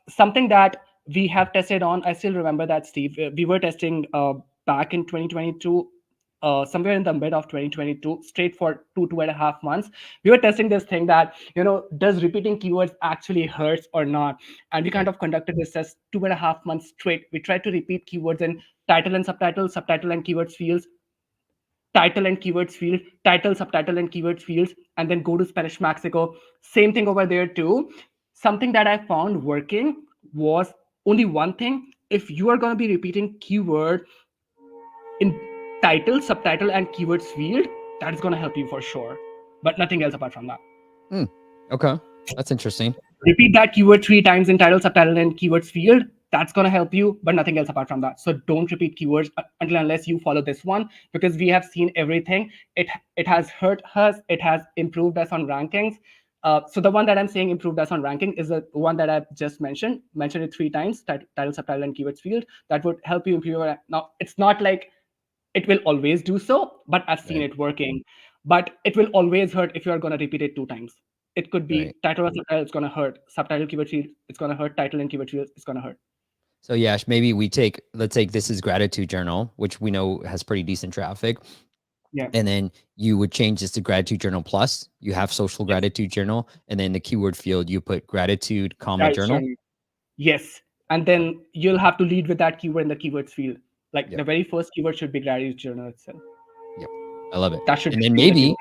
Something that we have tested on, I still remember that, Steve. We were testing back in 2022. Somewhere in the mid of 2022, straight for 2.5 months, we were testing this thing that, does repeating keywords actually hurts or not? And we kind of conducted this test 2.5 months straight. We tried to repeat keywords in title and subtitle, subtitle and keywords fields, title and keywords field, title, subtitle and keywords fields, and then go to Spanish Mexico. Same thing over there too. Something that I found working was only one thing. If you are going to be repeating keyword in title, subtitle, and keywords field, that is going to help you for sure. But nothing else apart from that.
Okay, that's interesting.
Repeat that keyword 3 times in title, subtitle, and keywords field. That's going to help you, but nothing else apart from that. So don't repeat keywords unless you follow this one, because we have seen everything. It has hurt us. It has improved us on rankings. So the one that I'm saying improved us on ranking is the one that I've just mentioned. Mentioned it 3 times, title, subtitle, and keywords field. That would help you improve. Now, it's not like it will always do so, but I've seen it working. But it will always hurt if you are going to repeat it 2 times. It could be title or subtitle, it's going to hurt. Subtitle, keyword field, it's going to hurt. Title and keyword field, it's going to hurt.
So Yash, maybe let's take this is gratitude journal, which we know has pretty decent traffic.
Yeah.
And then you would change this to gratitude journal plus. You have social gratitude journal, and then the keyword field you put gratitude, journal.
Yes. And then you'll have to lead with that keyword in the keywords field. Like the very first keyword should be gratitude journal itself.
Yep. I love it.
That should
and then maybe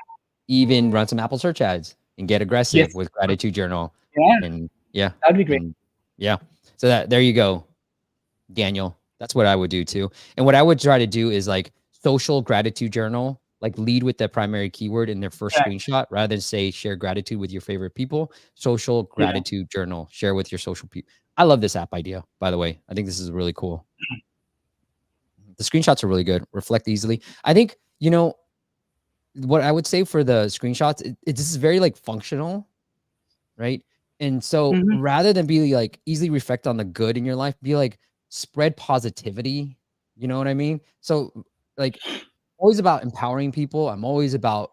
even run some Apple search ads and get aggressive with gratitude journal.
Yeah.
And
that'd be great.
So there you go, Daniel. That's what I would do too. And what I would try to do is like social gratitude journal like lead with the primary keyword in their first
Correct.
screenshot rather than say share gratitude with your favorite people. Social
Yeah.
gratitude journal, share with your social people. I love this app idea, by the way. I think this is really cool. The screenshots are really good, reflect easily. I think, what I would say for the screenshots, this is very like functional, right? And so
Hmm.
rather than be like easily reflect on the good in your life, be like spread positivity. You know what I mean? So like always about empowering people. I'm always about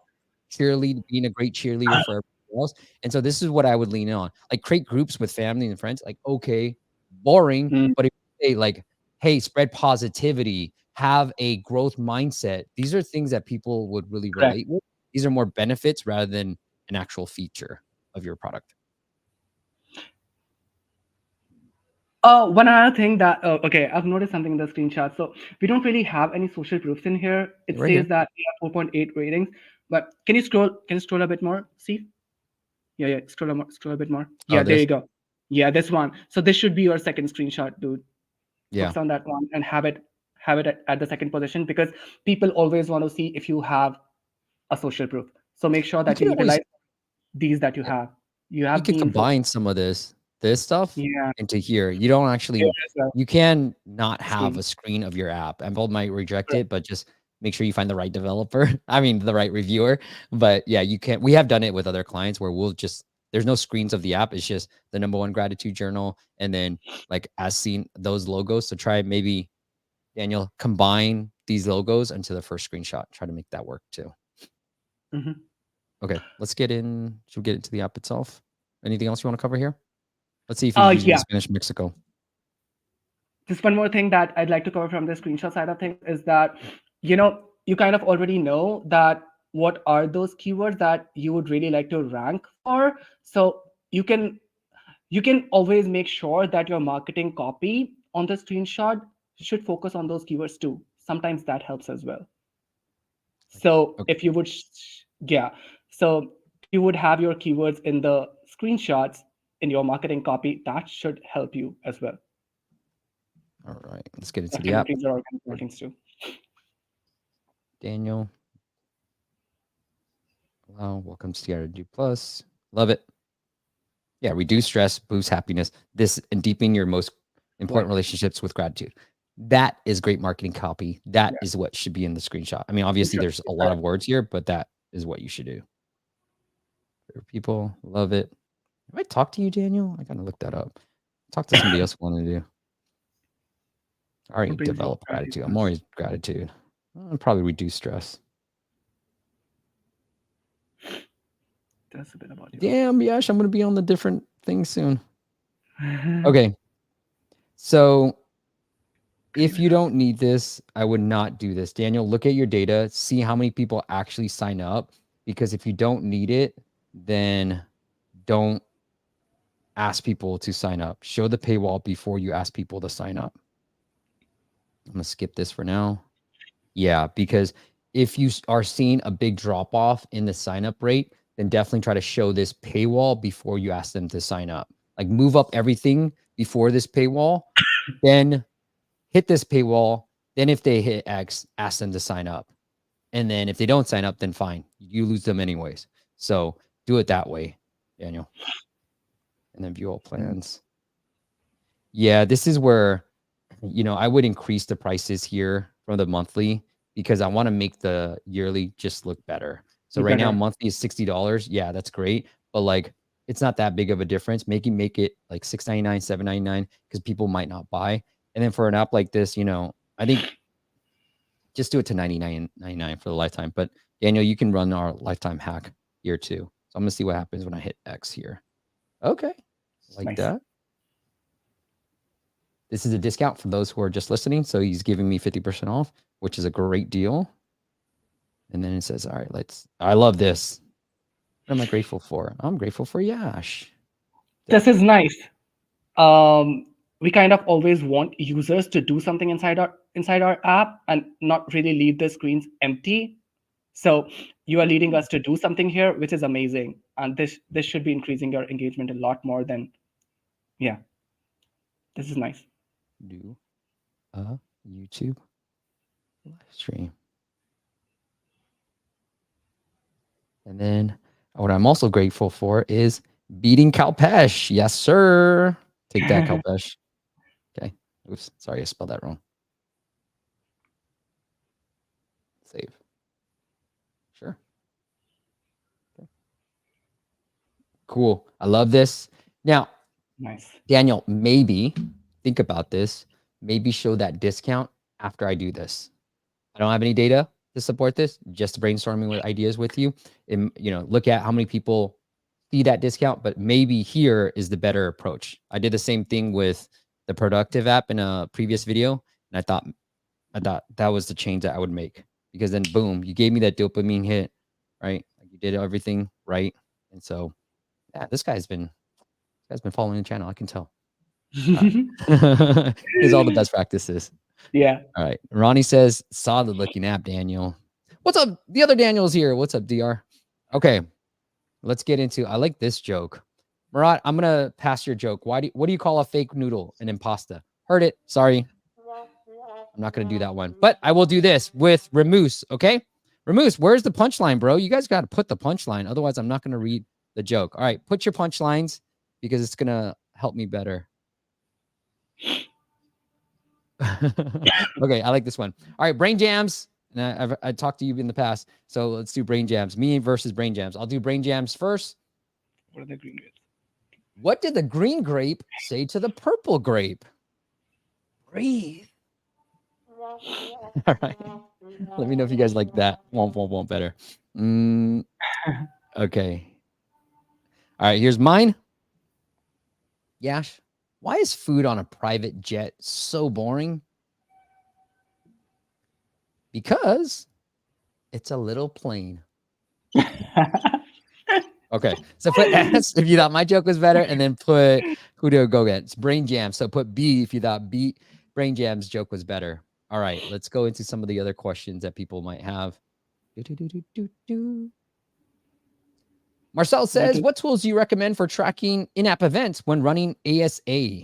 being a great cheerleader for everyone else. And so this is what I would lean on. Like create groups with family and friends. Like, okay, boring, but if you say like, hey, spread positivity, have a growth mindset. These are things that people would really
Correct.
relate with. These are more benefits rather than an actual feature of your product.
One other thing that okay, I've noticed something in the screenshot. So we don't really have any social proofs in here. It
Right
says
here.
that we have 4.8 ratings, but can you scroll? Can you scroll a bit more, Steve? Yeah, yeah. Scroll a bit more.
Oh,
Yeah, there you
this?
go. Yeah, this one. So this should be your second screenshot, dude.
Yeah.
Focus on that one and have it at the second position, because people always want to see if you have a social proof. So make sure
You
that you
can always
utilize these that you
yeah,
have. You
you
have
could
been for
combine some of this stuff
yeah.
into here. You don't
Here
actually
as well.
you can not have
Screen.
a screen of your app. Apple might reject it, but just make sure you find the right developer. I mean, the right reviewer. But yeah, you can. We have done it with other clients where we'll just there's no screens of the app. It's just the number one gratitude journal, and then like as seen those logos. So try maybe Daniel combine these logos into the first screenshot. Try to make that work too.
Mhm.
Okay, let's get in. Should we get into the app itself? Anything else you want to cover here? Let's see if he's using
Yeah.
Spanish Mexico.
Just one more thing that I'd like to cover from the screenshot side of things is that, you kind of already know that what are those keywords that you would really like to rank for. So you can always make sure that your marketing copy on the screenshot should focus on those keywords too. Sometimes that helps as well. So
Okay.
if you would, yeah. So if you would have your keywords in the screenshots in your marketing copy, that should help you as well.
All right. Let's get into
That
the
can
app.
increase your organic rankings too.
Daniel. Hello. Welcome to TRD Plus. Love it. Yeah. Reduce stress, boost happiness. This and deepen your most important
Right.
relationships with gratitude. That is great marketing copy. That
Yeah.
is what should be in the screenshot. I mean, obviously, there's a lot of words here, but that is what you should do. People love it. Have I talked to you, Daniel? I gotta look that up. Talk to somebody else who wanted to do. I already
What brings out
developed
gratitude
gratitude. I'm
plus?
always gratitude. Probably reduce stress.
Tell us a bit about you.
Damn, Yash, I'm gonna be on the different thing soon. Okay, so if you
Creative.
don't need this, I would not do this. Daniel, look at your data, see how many people actually sign up. Because if you don't need it, then don't ask people to sign up. Show the paywall before you ask people to sign up. I'm gonna skip this for now. Yeah, because if you are seeing a big drop off in the sign up rate, then definitely try to show this paywall before you ask them to sign up. Like move up everything before this paywall, then hit this paywall. Then if they hit X, ask them to sign up. And then if they don't sign up, then fine. You lose them anyways. So do it that way, Daniel. And then view all plans. Yeah, this is where, I would increase the prices here from the monthly because I want to make the yearly just look better. So right now,
Better.
monthly is $60. Yeah, that's great. But like, it's not that big of a difference. Make it like $6.99, $7.99 because people might not buy. And then for an app like this, I think just do it to $99.99 for the lifetime. But Daniel, you can run our lifetime hack here too. So I'm gonna see what happens when I hit X here. Okay, like
Nice.
that. This is a discount for those who are just listening. So he's giving me 50% off, which is a great deal. And then it says, all right, I love this. What am I grateful for? I'm grateful for Yash.
This is
Definitely.
nice. We kind of always want users to do something inside our app and not really leave the screens empty. So you are leading us to do something here, which is amazing. And this should be increasing your engagement a lot more than yeah. This is nice.
Do a YouTube live stream. And then what I'm also grateful for is beating Kalpesh. Yes, sir. Take that, Kalpesh. Okay. Oops. Sorry, I spelled that wrong. Save. Sure. Okay. Cool. I love this. Now,
Nice.
Daniel, maybe think about this. Maybe show that discount after I do this. I don't have any data to support this, just brainstorming with ideas with you. And, look at how many people see that discount, but maybe here is the better approach. I did the same thing with the productive app in a previous video, and I thought that was the change that I would make, because then boom, you gave me that dopamine hit, right? Like you did everything right. And so yeah, this guy's been following the channel. I can tell. All right. Here's all the best practices.
Yeah.
All right. Ronnie says, solid looking app, Daniel. What's up? The other Daniel's here. What's up, DR? Okay. Let's get into, I like this joke. Murat, I'm going to pass your joke. What do you call a fake noodle? An impasta. Heard it. Sorry. I'm not going to do that one, but I will do this with Remus. Okay. Remus, where's the punchline, bro? You guys got to put the punchline. Otherwise, I'm not going to read the joke. All right. Put your punchlines because it's going to help me better. Okay, I like this one. All right, brain jams. And I talked to you in the past, so let's do brain jams. Me versus brain jams. I'll do brain jams first.
What are the green grapes?
What did the green grape say to the purple grape? Breathe. All right. Let me know if you guys like that. Won't better. Okay. All right, here's mine. Yash, why is food on a private jet so boring? Because it's a little plain. Okay, so put S if you thought my joke was better, and then put who to go against. Brain Jam. So put B if you thought Brain Jam's joke was better. All right, let's go into some of the other questions that people might have. Marcel says, what tools do you recommend for tracking in-app events when running ASA?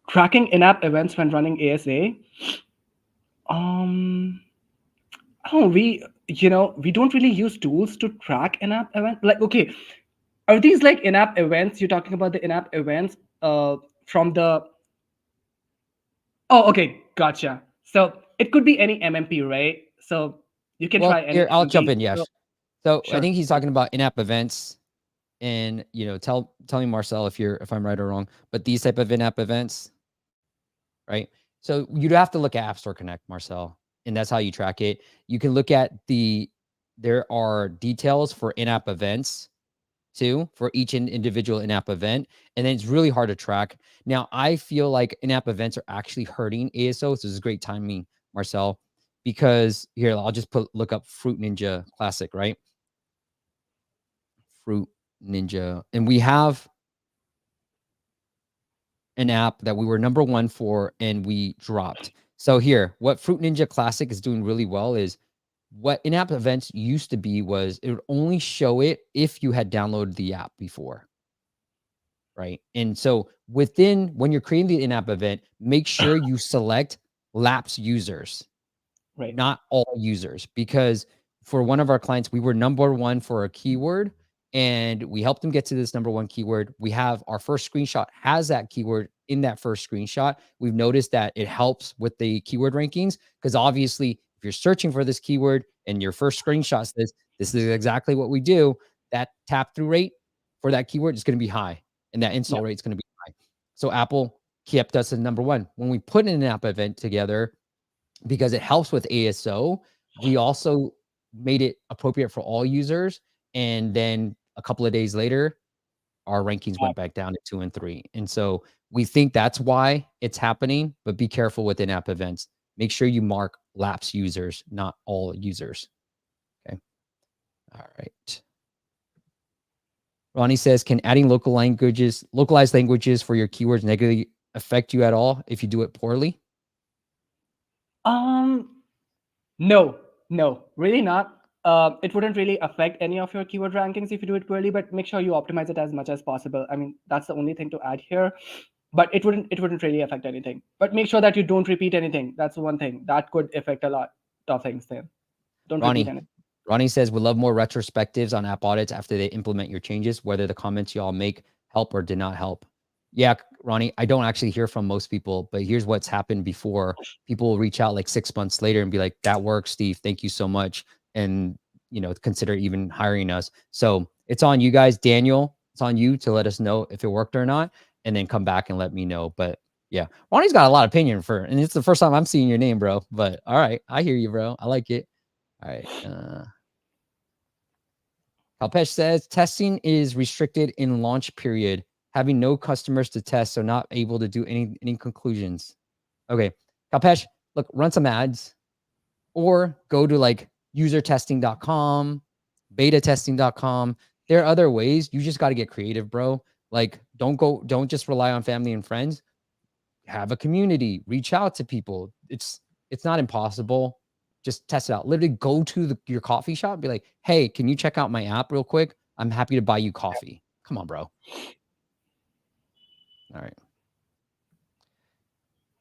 Tracking in-app events when running ASA. Oh, we don't really use tools to track in-app event. Like, okay, are these like in-app events? You're talking about the in-app events from the. Oh, okay, gotcha. So it could be any MMP, right? So you can try any
Here, I'll jump
MMP.
in, Yash. So I
Sure.
think he's talking about in-app events, and tell me, Marcel, if I'm right or wrong. But these type of in-app events, right? So you'd have to look at App Store Connect, Marcel, and that's how you track it. You can look at there are details for in-app events too, for each individual in-app event, and then it's really hard to track. Now, I feel like in-app events are actually hurting ASO, so this is great timing, Marcel, because here, I'll just look up Fruit Ninja Classic, right? Fruit Ninja, and we have an app that we were number 1 for and we dropped. So here, what Fruit Ninja Classic is doing really well is what in-app events used to be was it would only show it if you had downloaded the app before, right? And so when you're creating the in-app event, make sure you select lapsed users,
Right.
not all users, because for one of our clients, we were number 1 for a keyword and we helped them get to this number 1 keyword. We have our first screenshot has that keyword in that first screenshot. We've noticed that it helps with the keyword rankings because obviously if you're searching for this keyword and your first screenshot says, this is exactly what we do, that tap through rate for that keyword is going to be high and that install
Yep.
rate is going to be high. So Apple kept us as number 1. When we put an app event together, because it helps with ASO, we also made it appropriate for all users. And then a couple of days later, our rankings went back down to 2 and 3. And so we think that's why it's happening, but be careful with in-app events. Make sure you mark lapsed users, not all users. Okay. All right. Ronnie says, can adding localized languages for your keywords negatively affect you at all if you do it poorly?
No, really not. It wouldn't really affect any of your keyword rankings if you do it poorly, but make sure you optimize it as much as possible. I mean, that's the only thing to add here. But it wouldn't really affect anything. But make sure that you don't repeat anything. That's one thing that could affect a lot of things. Then don't repeat
Ronnie,
anything.
Ronnie says, would love more retrospectives on app audits after they implement your changes, whether the comments y'all make help or did not help. Yeah, Ronnie, I don't actually hear from most people, but here's what's happened before. People will reach out like 6 months later and be like, that works, Steve. Thank you so much. And, consider even hiring us. So it's on you guys. Daniel, it's on you to let us know if it worked or not, and then come back and let me know. But yeah, Ronnie's got a lot of opinion and it's the first time I'm seeing your name, bro. But all right, I hear you, bro. I like it. All right. Kalpesh says testing is restricted in launch period, having no customers to test, so not able to do any conclusions. Okay, Kalpesh, look, run some ads or go to like usertesting.com, betatesting.com. There are other ways. You just got to get creative, bro. Like, don't just rely on family and friends. Have a community, reach out to people. It's not impossible. Just test it out. Literally go to your coffee shop, be like, hey, can you check out my app real quick? I'm happy to buy you coffee. Come on, bro. All right.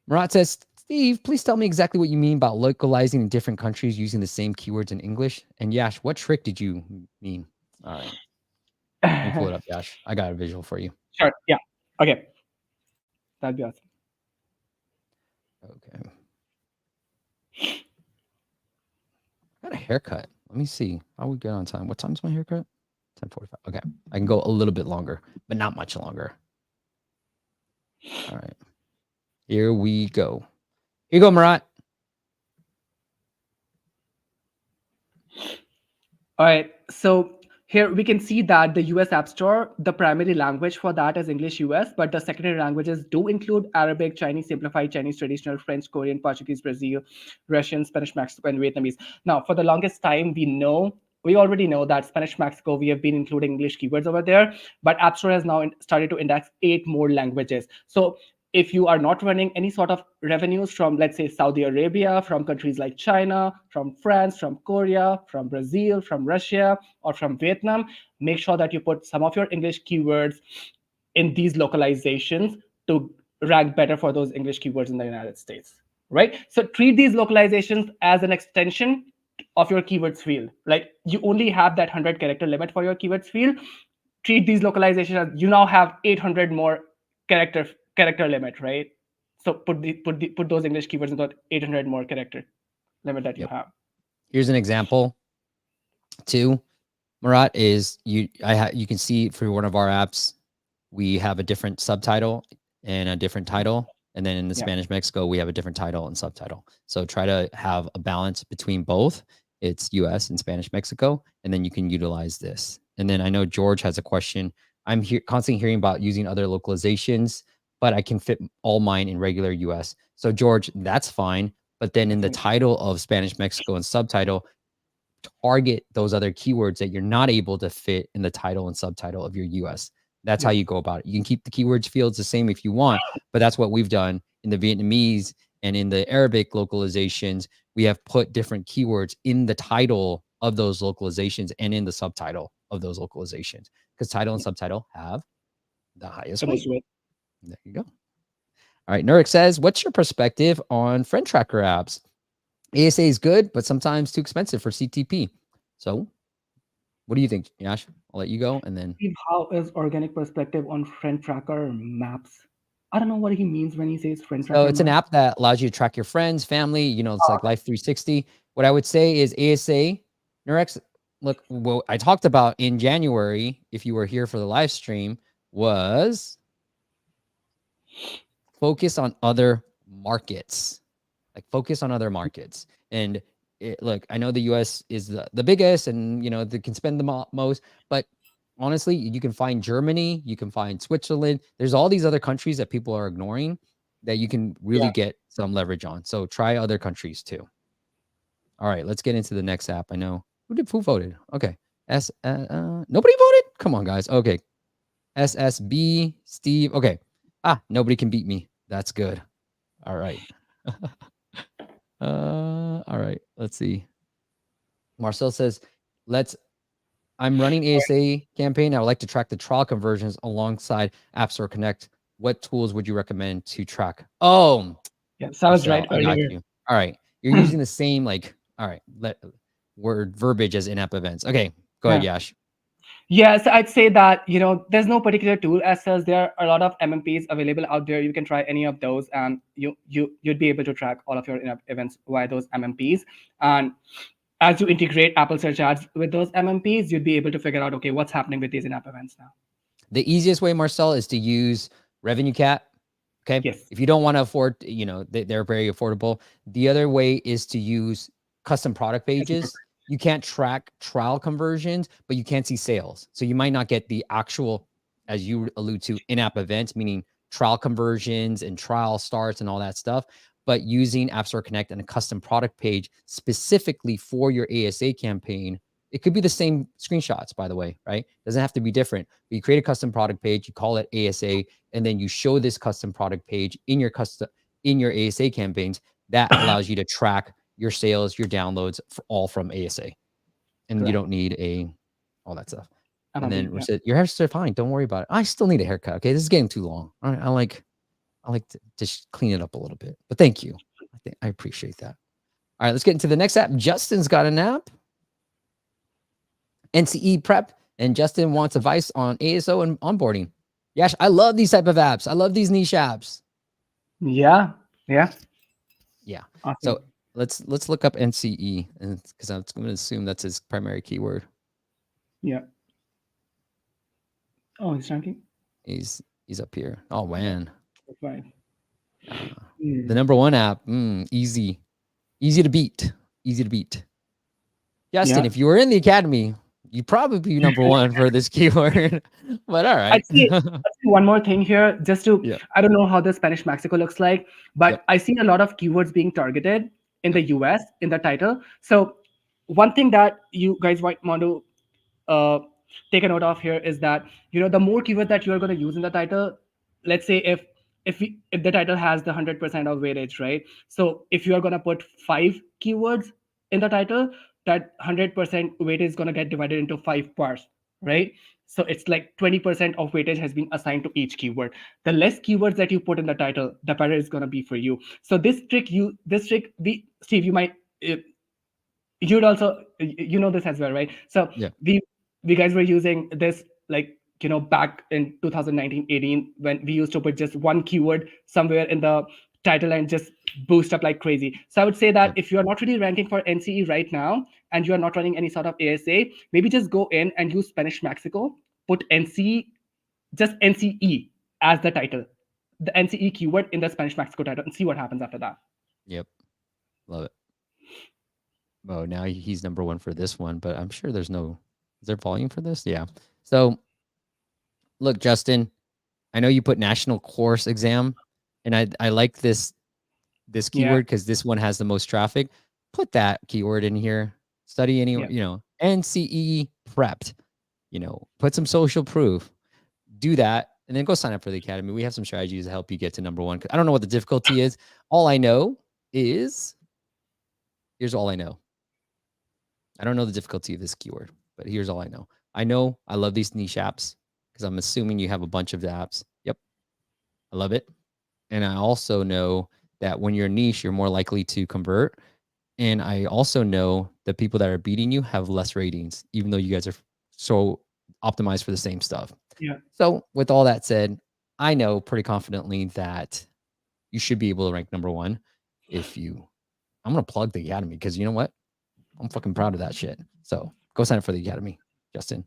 Murat says, Steve, please tell me exactly what you mean about localizing in different countries using the same keywords in English. And Yash, what trick did you mean? All right. Let me pull it up, Yash. I got a visual for you.
Sure. Yeah. Okay. That'd be awesome.
Okay. I got a haircut. Let me see how we get on time. What time's my haircut? 10:45. Okay. I can go a little bit longer, but not much longer. All right. Here we go. Here you go, Murat.
All right. So here we can see that the US App Store, the primary language for that is English US, but the secondary languages do include Arabic, Chinese simplified, Chinese traditional, French, Korean, Portuguese, Brazil, Russian, Spanish, Mexico, and Vietnamese. Now, for the longest time, we already know that Spanish Mexico, we have been including English keywords over there, but App Store has now started to index 8 more languages. So if you are not running any sort of revenues from, let's say, Saudi Arabia, from countries like China, from France, from Korea, from Brazil, from Russia, or from Vietnam, make sure that you put some of your English keywords in these localizations to rank better for those English keywords in the United States, right? So treat these localizations as an extension of your keywords field. Like, you only have that 100 character limit for your keywords field. Treat these localizations as you now have 800 more character limit, right? So put those English keywords in that 800 more character limit that you have.
Here's an example. Too, Murat, is you can see for one of our apps, we have a different subtitle and a different title. And then in the Spanish Mexico, we have a different title and subtitle. So try to have a balance between both. It's US and Spanish Mexico, and then you can utilize this. And then I know George has a question. I'm constantly hearing about using other localizations, but I can fit all mine in regular US. So George, that's fine. But then in the title of Spanish Mexico and subtitle, target those other keywords that you're not able to fit in the title and subtitle of your US. That's how you go about it. You can keep the keywords fields the same if you want, but that's what we've done in the Vietnamese and in the Arabic localizations. We have put different keywords in the title of those localizations and in the subtitle of those localizations, because title and subtitle have the highest weight. There you go. All right. Nurik says, what's your perspective on friend tracker apps? ASA is good, but sometimes too expensive for CTP. So what do you think, Yash? I'll let you go. And then
How is organic perspective on friend tracker maps? I don't know what he means when he says friend
so
tracker
it's an
maps.
app that allows you to track your friends, family. It's like Life 360. What I would say is ASA, Nurex, look, what I talked about in January, if you were here for the live stream, was focus on other markets. Like focus on other markets. And look, I know the US is the biggest and, they can spend the most, but honestly, you can find Germany, you can find Switzerland. There's all these other countries that people are ignoring that you can really get some leverage on. So try other countries too. All right, let's get into the next app. I know who voted. Okay. Nobody voted. Come on, guys. Okay. SSB Steve. Okay. Nobody can beat me. That's good. All right. All right. Let's see. Marcel says, I'm running ASA campaign. I would like to track the trial conversions alongside App Store Connect. What tools would you recommend to track? Oh,
Yeah, sounds
Marcel,
right
I got
earlier.
you. All right. You're using the same, all right. word verbiage as in-app events. Okay, go ahead,
Yeah.
Yash.
Yes, I'd say that, there's no particular tool as such. There are a lot of MMPs available out there. You can try any of those, and you'd be able to track all of your events via those MMPs. And as you integrate Apple Search Ads with those MMPs, you'd be able to figure out, okay, what's happening with these in-app events now.
The easiest way, Marcel, is to use Revenue Cat. Okay.
Yes.
If you don't want to afford, they're very affordable. The other way is to use custom product pages. You can't track trial conversions, but you can see sales. So you might not get the actual, as you allude to, in-app events, meaning trial conversions and trial starts and all that stuff. But using App Store Connect and a custom product page specifically for your ASA campaign, it could be the same screenshots, by the way, right? Doesn't have to be different. But you create a custom product page, you call it ASA, and then you show this custom product page in your ASA campaigns. That allows you to track your sales, your downloads, all from ASA, and you
Correct.
don't need all that stuff. And
MMP.
then we
Yeah.
said your hair's still fine. Don't worry about it. I still need a haircut. Okay, this is getting too long. I like to just clean it up a little bit. But thank you. I appreciate that. All right, let's get into the next app. Justin's got an app. NCE Prep, and Justin wants advice on ASO and onboarding. Yash, I love these type of apps. I love these niche apps.
Yeah. Yeah.
Yeah.
Awesome.
So let's look up NCE, and because I'm going to assume that's his primary keyword.
Yeah. Oh, he's ranking.
He's up here. Oh man.
Right.
The number one app. Easy to beat. Easy to beat. Justin,
Yeah.
if you were in the academy, you'd probably be number one for this keyword. But all right.
I'd say one more thing here, just to,
Yeah.
I don't know how the Spanish Mexico looks like, but
Yep.
I see a lot of keywords being targeted in
Yep.
the US in the title. So one thing that you guys might want to uh, take a note of here is that, the more keywords that you are going to use in the title, let's say if the title has the 100% of weightage, right? So if you are going to put 5 keywords in the title, that 100% weightage is going to get divided into 5 parts, right? So it's like 20% of weightage has been assigned to each keyword. The less keywords that you put in the title, the better it's going to be for you. So this trick, Steve, you might, you'd also, this as well, right? So
Yeah.
we guys were using this, like, back in 2019-18, when we used to put just one keyword somewhere in the title and just boost up like crazy. So I would say that
Yep.
if you are not really ranking for NCE right now, and you are not running any sort of ASA, maybe just go in and use Spanish Mexico, put NCE, just NCE as the title, the NCE keyword in the Spanish Mexico title, and see what happens after that.
Yep. Love it. Oh, now he's number one for this one, but I'm sure is there volume for this? Yeah. So look, Justin, I know you put national course exam, and I like this
Yeah.
keyword because this one has the most traffic. Put that keyword in here. Study any,
Yeah.
NCE prepped, put some social proof. Do that, and then go sign up for the academy. We have some strategies to help you get to number one. I don't know what the difficulty is. All I know is, here's all I know. I don't know the difficulty of this keyword, but here's all I know. I know I love these niche apps because I'm assuming you have a bunch of the apps. Yep. I love it. And I also know that when you're niche, you're more likely to convert. And I also know that people that are beating you have less ratings, even though you guys are so optimized for the same stuff.
Yeah.
So with all that said, I know pretty confidently that you should be able to rank number one I'm going to plug the academy because you know what? I'm fucking proud of that shit. So go sign up for the academy, Justin,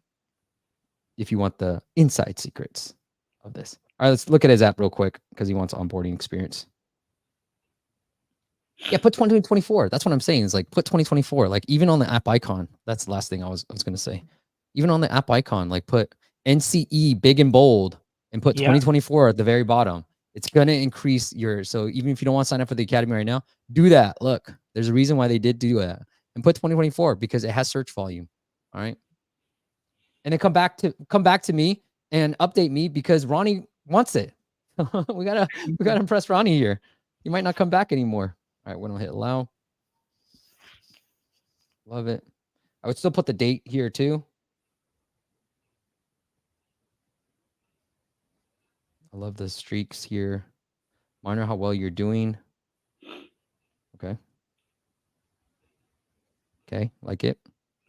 if you want the inside secrets of this. All right, let's look at his app real quick because he wants onboarding experience. Yeah, put 2024. That's what I'm saying. Is like put 2024. Like even on the app icon. That's the last thing I was gonna say. Even on the app icon, like put NCE big and bold and put
Yeah.
2024 at the very bottom. It's gonna increase so even if you don't want to sign up for the academy right now, do that. Look, there's a reason why they did do that. And put 2024 because it has search volume. All right. And then come back to me and update me because Ronnie wants it. we gotta impress Ronnie here. He might not come back anymore. All right, when I hit allow. Love it. I would still put the date here too. I love the streaks here. Monitor how well you're doing. Okay. Okay, like it.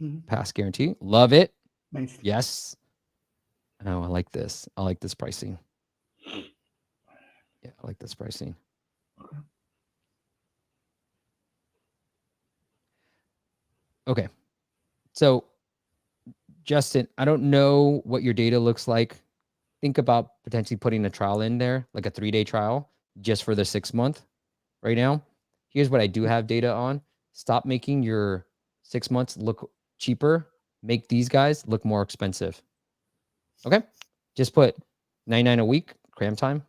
Mhm.
Pass guarantee. Love it.
Nice.
Yes. Oh, I like this. I like this pricing. Yeah, I like this pricing. Okay. So, Justin, I don't know what your data looks like. Think about potentially putting a trial in there, like a 3-day trial, just for the 6-month right now. Here's what I do have data on. Stop making your 6 months look cheaper. Make these guys look more expensive. Okay. Just put 99 a week, cram time,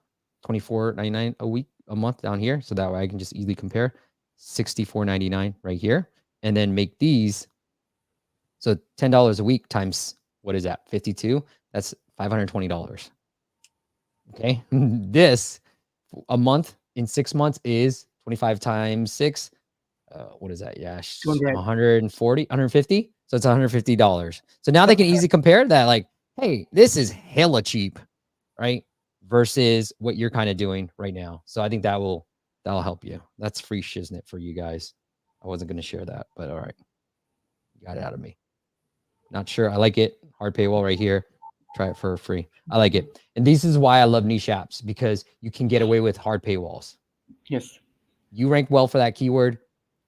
24.99 a week, a month down here. So that way I can just easily compare 64.99 right here. And then make these. So $10 a week times what is that? 52. That's $520. Okay. This a month in 6 months is 25 times 6. What is that? Yeah,
200.
140, 150. So it's $150. So now they can easily compare that. Like, hey, this is hella cheap, right? Versus what you're kind of doing right now. So I think that'll help you. That's free shiznit for you guys. I wasn't going to share that, but all right, you got it out of me. Not sure. I like it. Hard paywall right here. Try it for free. I like it. And this is why I love niche apps, because you can get away with hard paywalls.
Yes.
You rank well for that keyword.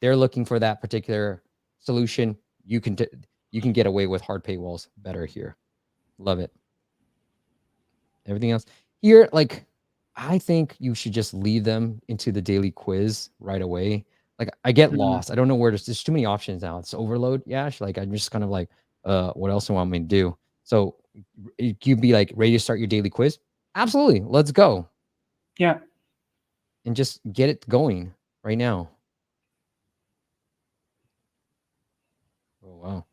They're looking for that particular solution. You can get away with hard paywalls better here. Love it. Everything else here, like, I think you should just leave them into the daily quiz right away. Like, I get lost. I don't know where to. There's too many options now. It's overload. Yash. Like, I'm just kind of like, what else do you want me to do? So you'd be like, ready to start your daily quiz? Absolutely. Let's go.
Yeah.
And just get it going right now. Oh, wow.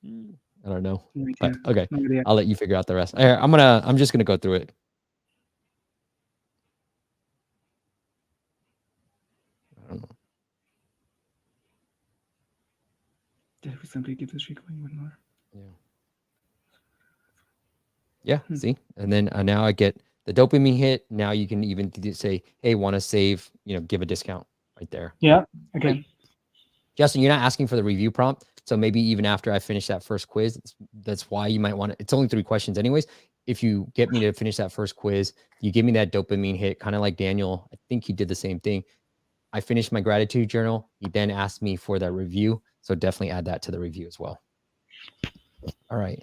I don't know. But okay. I'll let you figure out the rest. I'm just gonna go through it. I don't know.
Did we simply keep the streak going one more?
Yeah. See? And then now I get the dopamine hit. Now you can even say, hey, want to save, give a discount right there.
Yeah. Okay.
Right? Justin, you're not asking for the review prompt. So maybe even after I finish that first quiz, that's why you might want to, it's only 3 questions anyways. If you get me to finish that first quiz, you give me that dopamine hit, kind of like Daniel. I think he did the same thing. I finished my gratitude journal. He then asked me for that review. So definitely add that to the review as well. All right.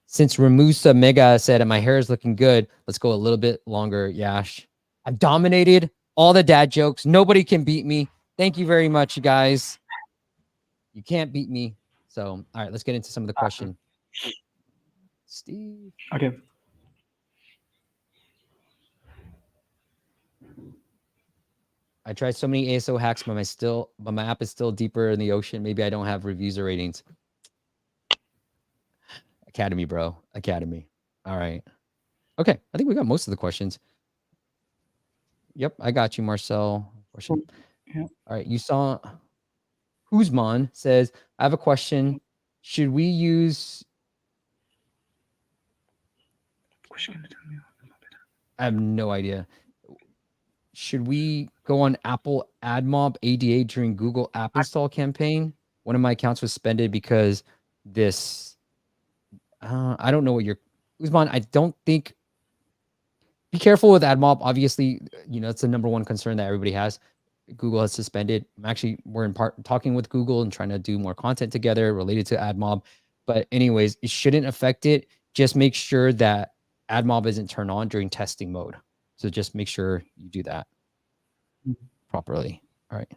Since Ramusa Mega said, my hair is looking good, let's go a little bit longer, Yash. I've dominated all the dad jokes. Nobody can beat me. Thank you very much, you guys. You can't beat me. So, all right, let's get into some of the question. Steve.
Okay.
I tried so many ASO hacks, but my app is still deeper in the ocean. Maybe I don't have reviews or ratings. Academy, bro. Academy. All right. Okay. I think we got most of the questions. Yep. I got you, Marcel. Question. Yeah. All right. You saw Huzman says, I have a question. Should we use... I have no idea. Should we go on Apple AdMob ADA during Google App Install campaign? One of my accounts was suspended because this... I don't know what you're... Usman, I don't think... Be careful with AdMob. Obviously, it's the number one concern that everybody has. Google has suspended. We're in part talking with Google and trying to do more content together related to AdMob. But anyways, it shouldn't affect it. Just make sure that AdMob isn't turned on during testing mode. So just make sure you do that properly. All right.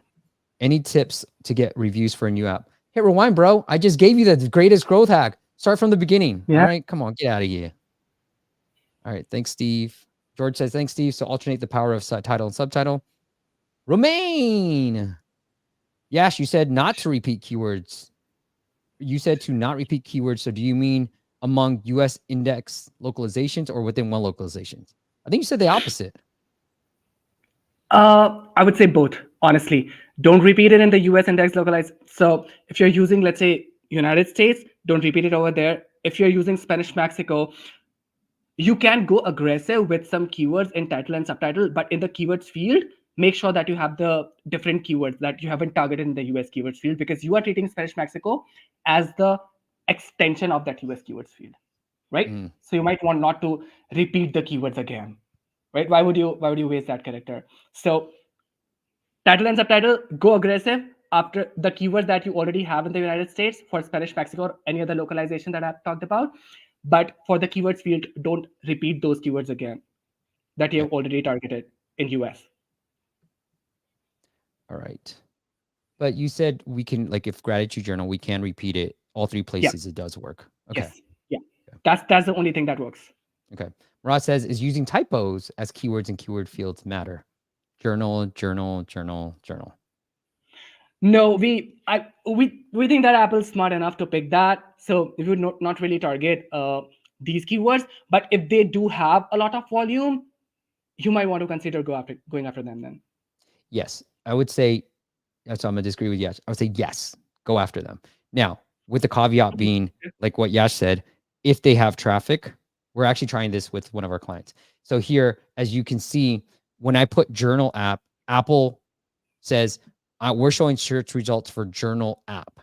Any tips to get reviews for a new app? Hit rewind, bro. I just gave you the greatest growth hack. Start from the beginning. Yeah. All right. Come on. Get out of here. All right. Thanks, Steve. George says, thanks, Steve. So alternate the power of title and subtitle. Romaine. Yash, you said not to repeat keywords. You said to not repeat keywords. So do you mean among US index localizations or within one localizations? I think you said the opposite.
I would say both, honestly. Don't repeat it in the US index localized. So if you're using, let's say, United States, don't repeat it over there. If you're using Spanish Mexico, you can go aggressive with some keywords in title and subtitle, but in the keywords field, make sure that you have the different keywords that you haven't targeted in the US keywords field, because you are treating Spanish Mexico as the extension of that US keywords field, right?
Mm,
So you might want not to repeat the keywords again, right? Why would you waste that character? So title and subtitle, go aggressive after the keywords that you already have in the United States for Spanish Mexico or any other localization that I've talked about. But for the keywords field, don't repeat those keywords again that you
yep.
have already targeted in US.
All right. But you said we can, like, if gratitude journal, we can repeat it all three
Yeah.
places. It does work. Okay.
Yes. Yeah.
Okay.
That's the only thing that works.
Okay. Murat says, is using typos as keywords in keyword fields matter? Journal, journal, journal, journal.
No, we think that Apple's smart enough to pick that. So we would not really target these keywords. But if they do have a lot of volume, you might want to consider going after them then.
Yes. I would say, so I'm going to disagree with Yash. I would say yes, go after them. Now, with the caveat being, like what Yash said, if they have traffic, we're actually trying this with one of our clients. So here, as you can see, when I put journal app, Apple says, we're showing search results for journal app,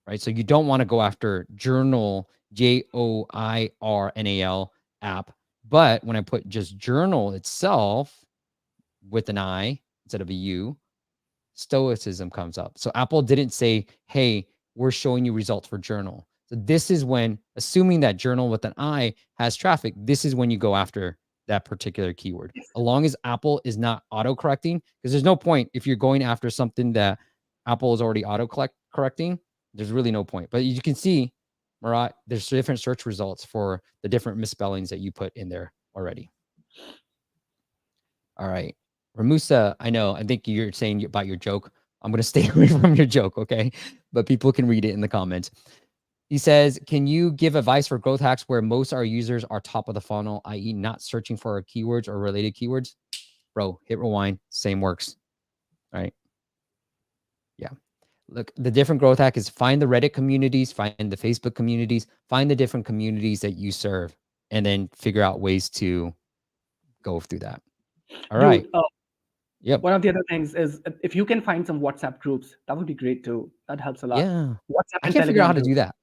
right? So you don't want to go after journal, JOIRNAL app. But when I put just journal itself with an I instead of a U, stoicism comes up. So Apple didn't say, hey, we're showing you results for journal. So this is when, assuming that journal with an I has traffic, this is when you go after that particular keyword. As long as Apple is not auto correcting, because there's no point if you're going after something that Apple is already auto correcting, there's really no point. But you can see, Murat, there's different search results for the different misspellings that you put in there already. All right. Ramusa, I think you're saying about your joke. I'm going to stay away from your joke, okay? But people can read it in the comments. He says, can you give advice for growth hacks where most our users are top of the funnel, i.e. not searching for keywords or related keywords? Bro, hit rewind, same works, right? Yeah. Look, the different growth hack is find the Reddit communities, find the Facebook communities, find the different communities that you serve, and then figure out ways to go through that. All right.
Dude,
Yep.
one of the other things is if you can find some WhatsApp groups, that would be great too. That helps a lot.
Yeah.
WhatsApp
I
and
can't figure out
Telegram
how to
group.
do that.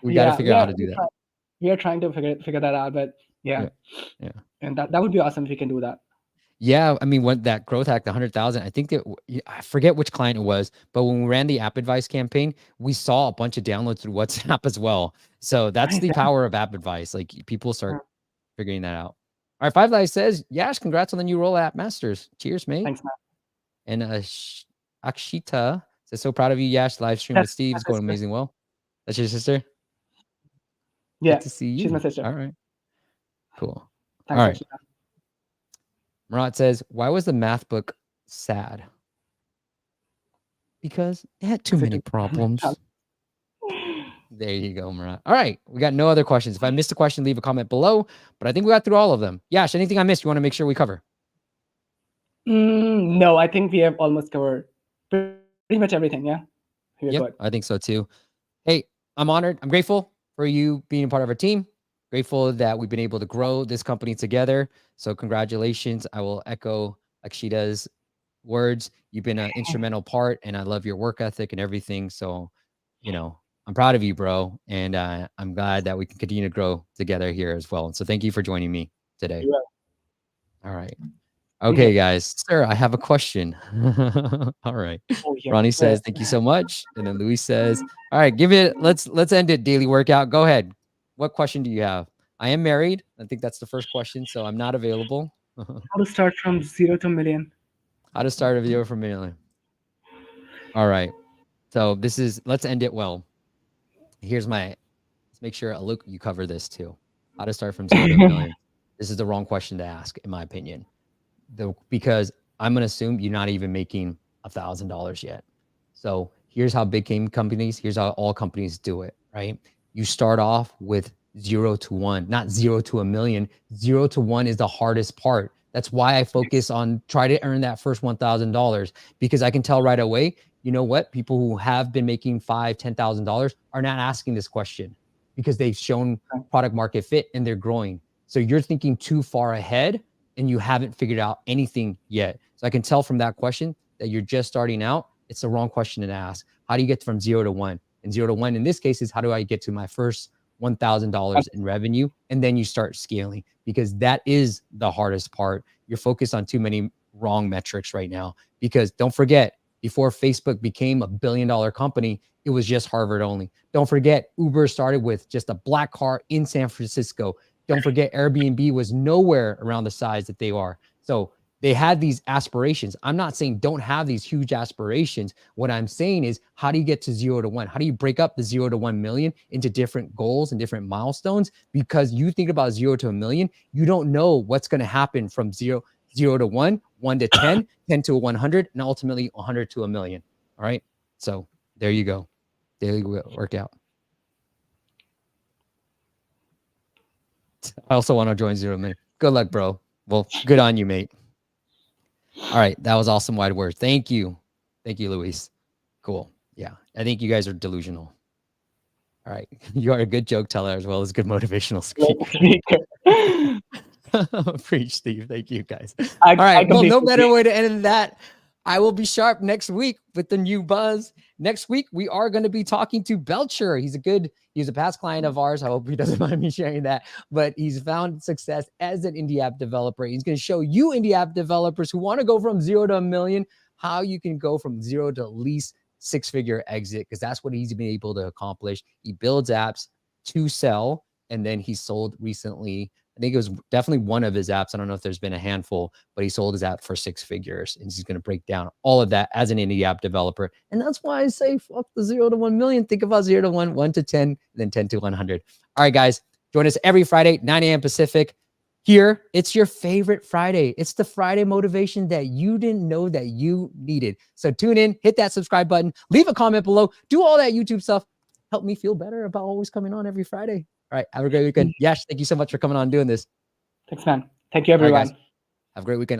We got to
Yeah,
figure out how to do that.
we are trying to figure that out, but yeah,
Yeah. Yeah.
and that would be awesome if we can do that.
Yeah. I mean, when that growth hack, the 100,000, I think that I forget which client it was, but when we ran the app advice campaign, we saw a bunch of downloads through WhatsApp as well. So that's
Nice.
the power of app advice. Like people start figuring that out. All right. Five Live says, Yash, congrats on the new role at App Masters. Cheers, mate.
Thanks, man.
And Akshita says, so proud of you, Yash. Live stream with
That's
Steve
my
is going
sister.
amazing well. That's your sister? Good
Yeah,
to see
she's my
you.
sister.
All right. Cool. All
Thanks,
right.
Akshita.
Murat says, why was the math book sad? Because it had too
Because it
many problems. There you go, Murat. All right. We got no other questions. If I missed a question, leave a comment below. But I think we got through all of them. Yash, anything I missed you want to make sure we cover?
No, I think we have almost covered pretty much everything. Yeah, we're good.
Yep, I think so too. Hey, I'm honored. I'm grateful for you being a part of our team. Grateful that we've been able to grow this company together. So congratulations. I will echo Akshita's words. You've been an instrumental part, and I love your work ethic and everything. So, I'm proud of you, bro. And I'm glad that we can continue to grow together here as well. And so thank you for joining me today. All right.
Thank
Okay,
you.
guys. Sir, I have a question. All right.
Oh, yeah.
Ronnie says, thank you so much. And then Luis says, all right, let's end it, daily workout. Go ahead. What question do you have? I am married. I think that's the first question. So I'm not available.
How to start from 0 to 1 million?
How to start a video from million. All right. So let's end it well. Let's make sure Luke, you cover this too. How to start from 0 to 1 million. This is the wrong question to ask, in my opinion. Because I'm going to assume you're not even making $1,000 yet. So here's how here's how all companies do it, right? You start off with 0 to 1, not 0 to 1 million. 0 to 1 is the hardest part. That's why I focus on try to earn that first $1,000, because I can tell right away, you know what? People who have been making $5,000, $10,000 are not asking this question because they've shown product market fit and they're growing. So you're thinking too far ahead. and you haven't figured out anything yet. So I can tell from that question that you're just starting out. It's the wrong question to ask. How do you get from 0 to 1? And 0 to 1 in this case is, how do I get to my first $1,000 in revenue? And then you start scaling, because that is the hardest part. You're focused on too many wrong metrics right now, because don't forget, before Facebook became a billion-dollar company, it was just Harvard only. Don't forget, Uber started with just a black car in San Francisco. Don't forget, Airbnb was nowhere around the size that they are. So they had these aspirations. I'm not saying don't have these huge aspirations. What I'm saying is, how do you get to 0 to 1? How do you break up the 0 to 1 million into different goals and different milestones? Because you think about 0 to 1 million, you don't know what's going to happen from 0 to 1, 1 to 10, 10 to 100, and ultimately 100 to 1 million. All right. So there you go. Daily workout. I also want to join 0 to 1 million. Good luck, bro. Well, good on you, mate. All right. That was awesome wide words. Thank you. Thank you, Luis. Cool. Yeah. I think you guys are delusional. All right. You are a good joke teller as well as good motivational speaker. Preach, Steve. Thank you, guys. All right. Well, no better way to end than that. I will be sharp next week with the new buzz. Next week, we are going to be talking to Belcher. He's a past client of ours. I hope he doesn't mind me sharing that, but he's found success as an indie app developer. He's going to show you indie app developers who want to go from 0 to 1 million, how you can go from 0 to at least 6-figure exit, because that's what he's been able to accomplish. He builds apps to sell, and then he sold recently. I think it was definitely one of his apps. I don't know if there's been a handful, but he sold his app for 6 figures, and he's going to break down all of that as an indie app developer. And that's why I say, fuck the 0 to 1 million. Think about 0 to 1, 1 to 10, and then 10 to 100. All right, guys, join us every Friday, 9 a.m. Pacific. Here, it's your favorite Friday. It's the Friday motivation that you didn't know that you needed. So tune in, hit that subscribe button, leave a comment below, do all that YouTube stuff. Help me feel better about always coming on every Friday. All right. Have a great weekend. Yash, thank you so much for coming on and doing this.
Thanks, man. Thank you, everyone.
All right, guys. Have a great weekend.